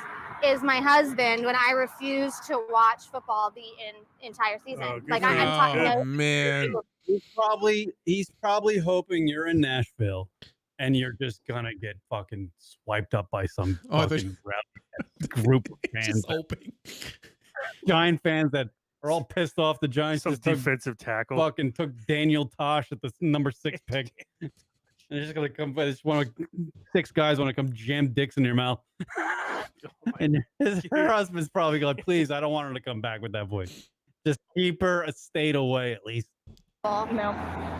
is my husband when I refuse to watch football the entire season. Oh, good like for I'm you. talking. Oh man. He's probably hoping you're in Nashville and you're just gonna get fucking swiped up by some Oh, I thought fucking group of fans, Just hoping. Giant fans that are all pissed off. The Giants Some just took, defensive tackle. fucking took Daniel Tosh at the number 6 pick. And they're just gonna come. I just want 6 guys want to come jam dicks in your mouth. And her husband's probably like, "Please, I don't want her to come back with that voice. Just keep her a state away at least." No.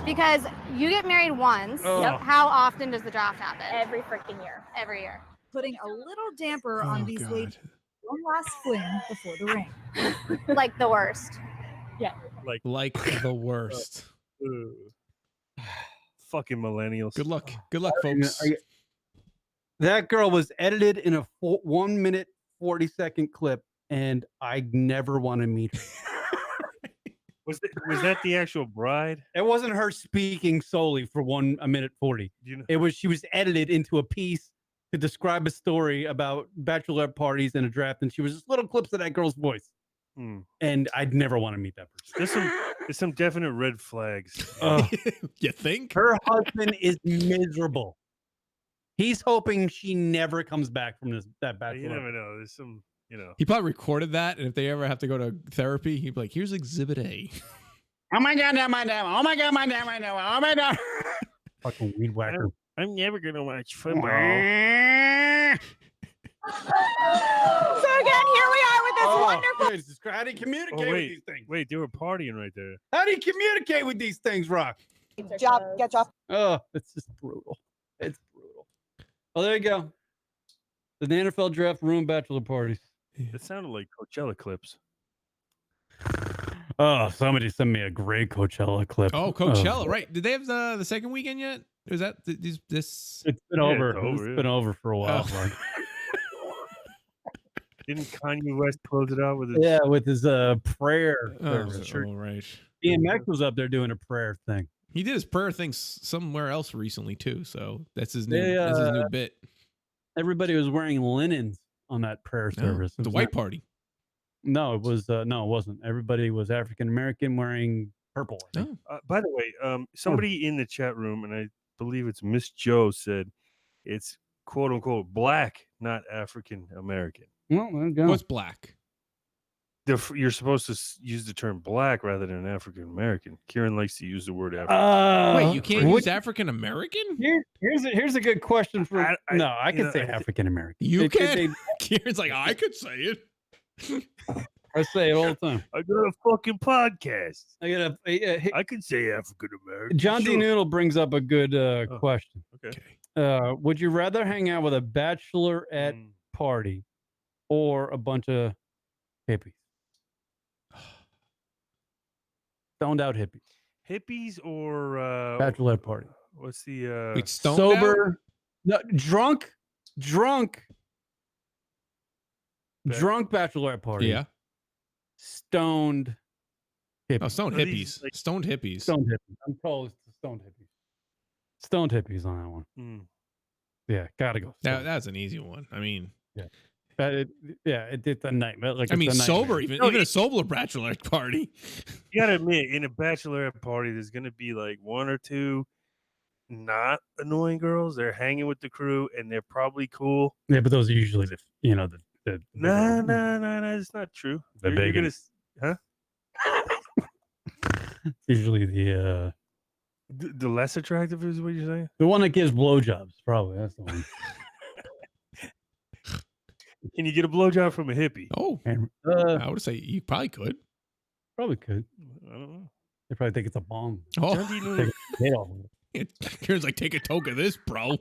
Because you get married once. Oh. How often does the draft happen? Every freaking year. Every year. Putting a little damper on these ladies. One last fling before the ring. Like the worst. Yeah. Like the worst. Fucking millennials. Good luck. Good luck, folks. That girl was edited in a 1 minute 40-second clip, and I never want to meet her. Was that the actual bride? It wasn't her speaking solely for 1 minute 40. It was she was edited into a piece to describe a story about bachelorette parties and a draft, and she was just little clips of that girl's voice. And I'd never want to meet that person. There's some definite red flags. You think? Her husband is miserable. He's hoping she never comes back from that bachelor. You never know. There's some, He probably recorded that, and if they ever have to go to therapy, he'd be like, "Here's Exhibit A." Oh my god, my damn! Oh my god, my damn! Oh my god! Fucking weed whacker. I'm never gonna watch football. So again, here we are with this wonderful. How do you communicate with these things? Wait, they were partying right there. How do you communicate with these things, Rock? Get job. Oh, it's just brutal. It's brutal. Well, there you go. The NFL draft ruined bachelor parties. It sounded like Coachella clips. Oh, somebody sent me a great Coachella clip. Oh, Coachella, right? Did they have the second weekend yet? Is that this? It's been over. It's been over for a while. Oh. Didn't Kanye West close it out with his prayer service. Oh, right. DMX was up there doing a prayer thing. He did his prayer thing somewhere else recently too, so that's his new that's his new bit. Everybody was wearing linens on that prayer service. The white party. No, it was no, it wasn't. Everybody was African American wearing purple. By the way, somebody in the chat room, and I believe it's Miss Joe, said it's quote unquote black, not African American. Well, there you go. What's black? You're supposed to use the term black rather than African American. Kieran likes to use the word African. Wait, you can't use African American? Here's a good question for. I can say African American. You can. Kieran's like, I could say it. I say it all the time. I got a fucking podcast. I can say African American. John D. Noodle brings up a good question. Okay. Would you rather hang out with a bachelorette party or a bunch of hippies? Stoned out hippies. Hippies or bachelorette party. What's the Wait, stoned sober? No, drunk bachelorette party. Yeah. Stoned hippies. Oh, stoned hippies. Stoned hippies. Stoned hippies. I'm close to stoned hippies. Stoned hippies on that one. Yeah, gotta go. That's an easy one. I mean, yeah. It's a nightmare. Like, I mean, it's a sober, nightmare. even a sober bachelorette party. You gotta admit, in a bachelorette party, there's gonna be like 1 or 2 not annoying girls. They're hanging with the crew, and they're probably cool. Yeah, but those are usually the No, it's not true. You're gonna, huh? Usually the less attractive is what you're saying. The one that gives blowjobs, probably. That's the one. Can you get a blowjob from a hippie? Oh, I would say you probably could. Probably could. I don't know. They probably think it's a bomb. Oh, Kieran's like, take a toke of this, bro.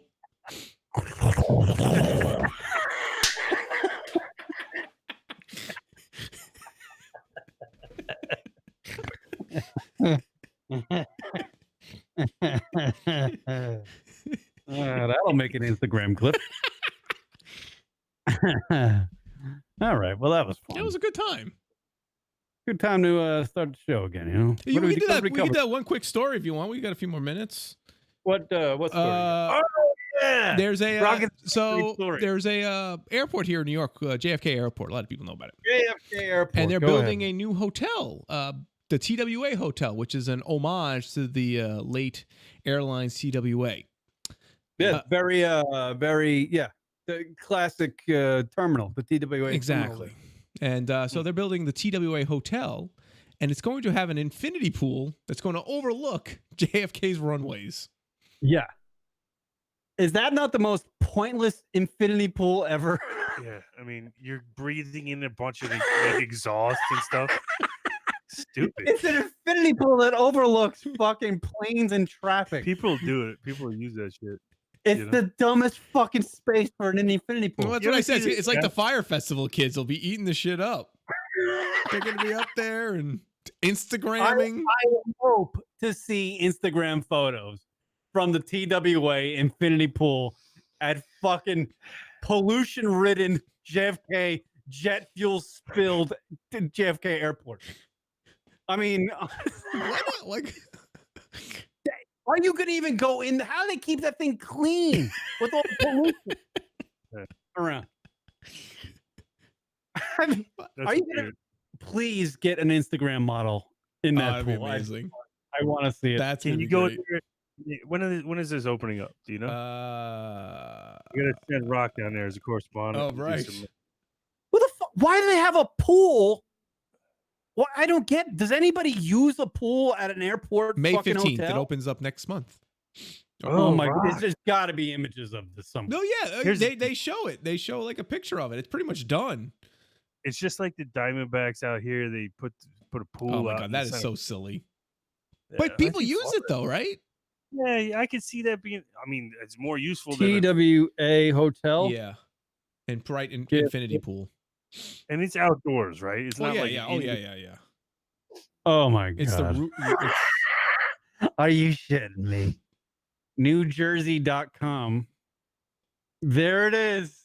That'll make an Instagram clip. All right. Well, that was fun. It was a good time. Good time to start the show again. You know, We can do that one quick story if you want. We got a few more minutes. What story? Yeah. There's a there's a airport here in New York, JFK Airport. A lot of people know about it. JFK Airport, and they're building a new hotel, the TWA Hotel, which is an homage to the late airlines TWA. Yeah, very the classic terminal, the TWA. Exactly. And so they're building the TWA Hotel, and it's going to have an infinity pool that's going to overlook JFK's runways. Yeah. Is that not the most pointless infinity pool ever? Yeah, I mean, you're breathing in a bunch of like, exhaust and stuff. Stupid. It's an infinity pool that overlooks fucking planes and traffic. People do it. People use that shit. It's the dumbest fucking space for an infinity pool. Well, that's what I said. It's like the Fire Festival kids will be eating the shit up. They're going to be up there and Instagramming. I hope to see Instagram photos from the TWA infinity pool at fucking pollution-ridden JFK jet fuel spilled JFK airport. I mean, why not? Like, are you gonna even go in? How do they keep that thing clean with all the pollution around? I mean, are you gonna please get an Instagram model in that pool? Amazing. I want to see it. That's Can gonna you be go great. there? When is this opening up? Do you know? You gotta send Rock down there as a correspondent. Oh, right. Who the fuck? Why do they have a pool? Well, I don't get. Does anybody use a pool at an airport? May fucking 15th. hotel? It opens up next month. Oh my god! There's got to be images of this somewhere. No, yeah, they show it. They show like a picture of it. It's pretty much done. It's just like the Diamondbacks out here. They put a pool. Oh my out god, in that the is center. so silly. Yeah, But people I think use it though, right? Yeah, I can see that being. I mean, it's more useful than TWA hotel. Yeah, and bright infinity pool. and it's outdoors, right? It's not like yeah. Oh my god! It's the root. Are you shitting me? NewJersey.com. There it is.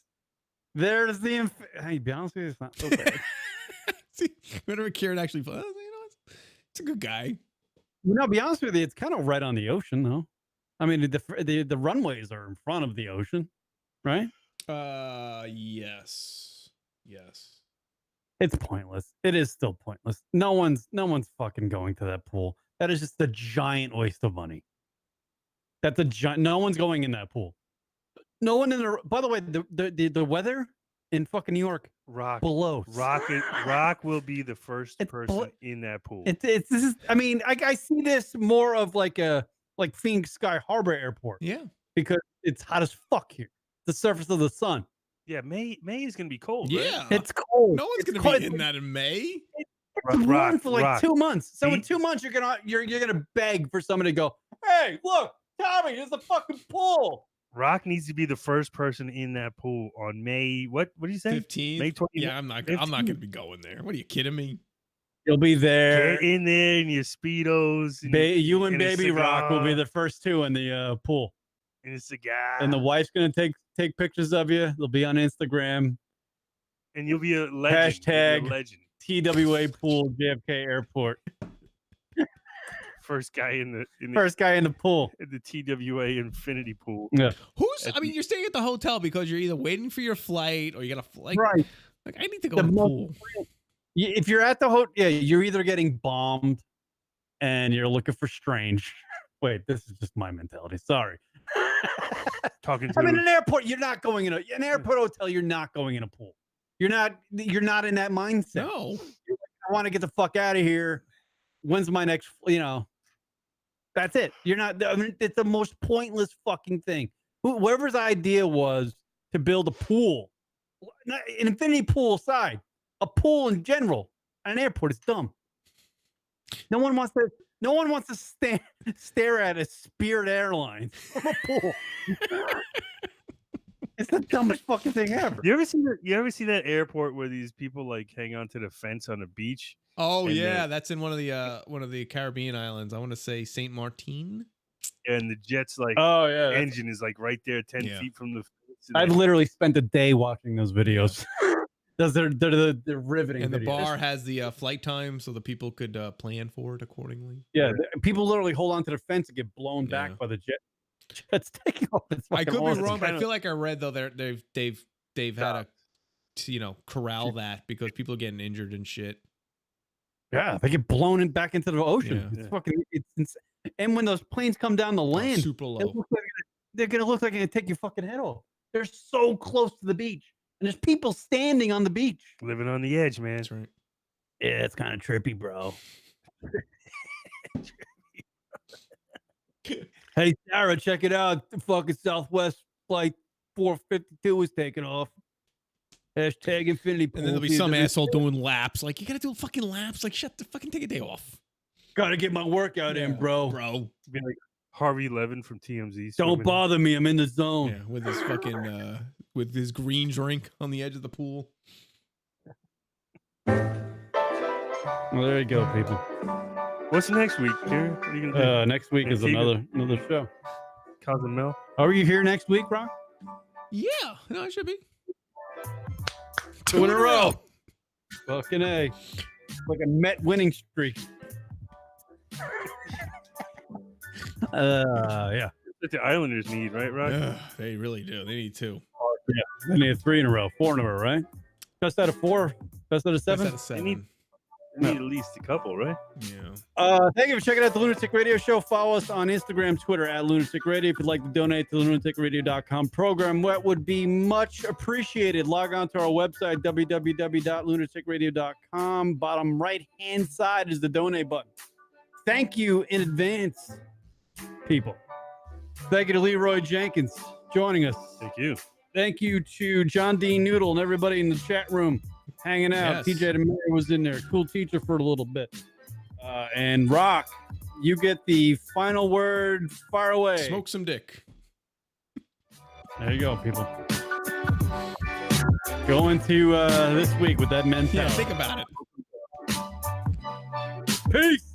There's the. Hey, be honest with you, it's not so bad. See, whenever Kieran actually, it's a good guy. No, be honest with you, it's kind of right on the ocean, though. I mean, the runways are in front of the ocean, right? Yes. It's pointless. It is still pointless. No one's fucking going to that pool. That is just a giant waste of money. That's a giant. No one's going in that pool. No one in the. By the way, the weather in fucking New York blows. Rock will be the first person in that pool. This is. I mean, I see this more of like Phoenix Sky Harbor Airport. Yeah, because it's hot as fuck here. The surface of the sun. Yeah, May is gonna be cold. Yeah, right? It's cold. No one's It's gonna cold. be in that in May. It's warm for like Rock. 2 months. So in 2 months, you're gonna beg for somebody to go, hey, look, Tommy, there's a fucking pool. Rock needs to be the first person in that pool on May. What do you say? 15th. May 20th. Yeah, I'm not gonna be going there. What are you kidding me? You'll be there. Get in there in your speedos. You and and a Baby Rock will be cigar, the first two in the pool. and a cigar. And the wife's gonna take pictures of you. They'll be on Instagram. And you'll be a legend. Hashtag You'll be a legend. TWA pool JFK Airport. First guy in the First guy in the pool. in the TWA infinity pool. Yeah. I mean, you're staying at the hotel because you're either waiting for your flight or you got to flight. Right. Like, I need to go to the pool. If you're at the hotel, yeah, you're either getting bombed and you're looking for strange. Wait, this is just my mentality. Sorry. Talking to I mean, an airport, you're not going in an airport hotel. You're not going in a pool. You're not in that mindset. No. I want to get the fuck out of here. When's my next? That's it. You're not. I mean, it's the most pointless fucking thing. Whoever's idea was to build a pool, an infinity pool aside, a pool in general at an airport is dumb. No one wants to stare at a Spirit Airlines from a pool. It's the dumbest fucking thing ever. You ever see that airport where these people like hang onto the fence on the beach? Oh yeah, that's in one of the Caribbean islands. I want to say Saint Martin. And the jet's like, engine is like right there, 10 feet from the fence. I've literally spent a day watching those videos. They're riveting. And the videos. bar has the flight time, so the people could plan for it accordingly. Yeah, people literally hold on to the fence and get blown back by the jet. Jet's taking off. I could be wrong, but I feel like I read though they've had to corral that because people are getting injured and shit. Yeah, they get blown back into the ocean. Yeah. It's fucking. It's insane. And when those planes come down the land, super low. They're gonna look like they're gonna take your fucking head off. They're so close to the beach, and there's people standing on the beach, living on the edge, man. That's right. Yeah, it's kind of trippy, bro. Hey, Sarah, check it out. The fucking Southwest flight 452 is taking off. Hashtag infinity pool. And then there'll be some asshole doing laps. Like, you gotta do fucking laps. Like, fucking take a day off. Gotta get my workout in, bro. Be like Harvey Levin from TMZ. Don't bother me. I'm in the zone. Yeah, with his fucking with his green drink on the edge of the pool. Well, there you go, people. What's next week, Jerry? What are you gonna do? Next week is another show. Cozumel. Are you here next week, Ron? Yeah, no, it should be. 2 in a row. Fucking A. Like a Met winning streak. Yeah. That's the Islanders need, right, Rock? They really do. They need 2. Yeah. They need 3 in a row, 4 in a row, right? Best out of 4, best out of 7. Best out of 7. They need at least a couple, right? Yeah. Thank you for checking out the Lunatic Radio Show. Follow us on Instagram, Twitter at Lunatic Radio. If you'd like to donate to the lunaticradio.com program, that would be much appreciated. Log on to our website, www.lunaticradio.com. Bottom right-hand side is the donate button. Thank you in advance, people. Thank you to Leroy Jenkins joining us. Thank you. Thank you to John Dean Noodle and everybody in the chat room hanging out. Yes. TJ DeMayer was in there. Cool teacher for a little bit. And Rock, you get the final word. Fire away. Smoke some dick. There you go, people. Go into this week with that mentality. Yeah, think about it. Peace.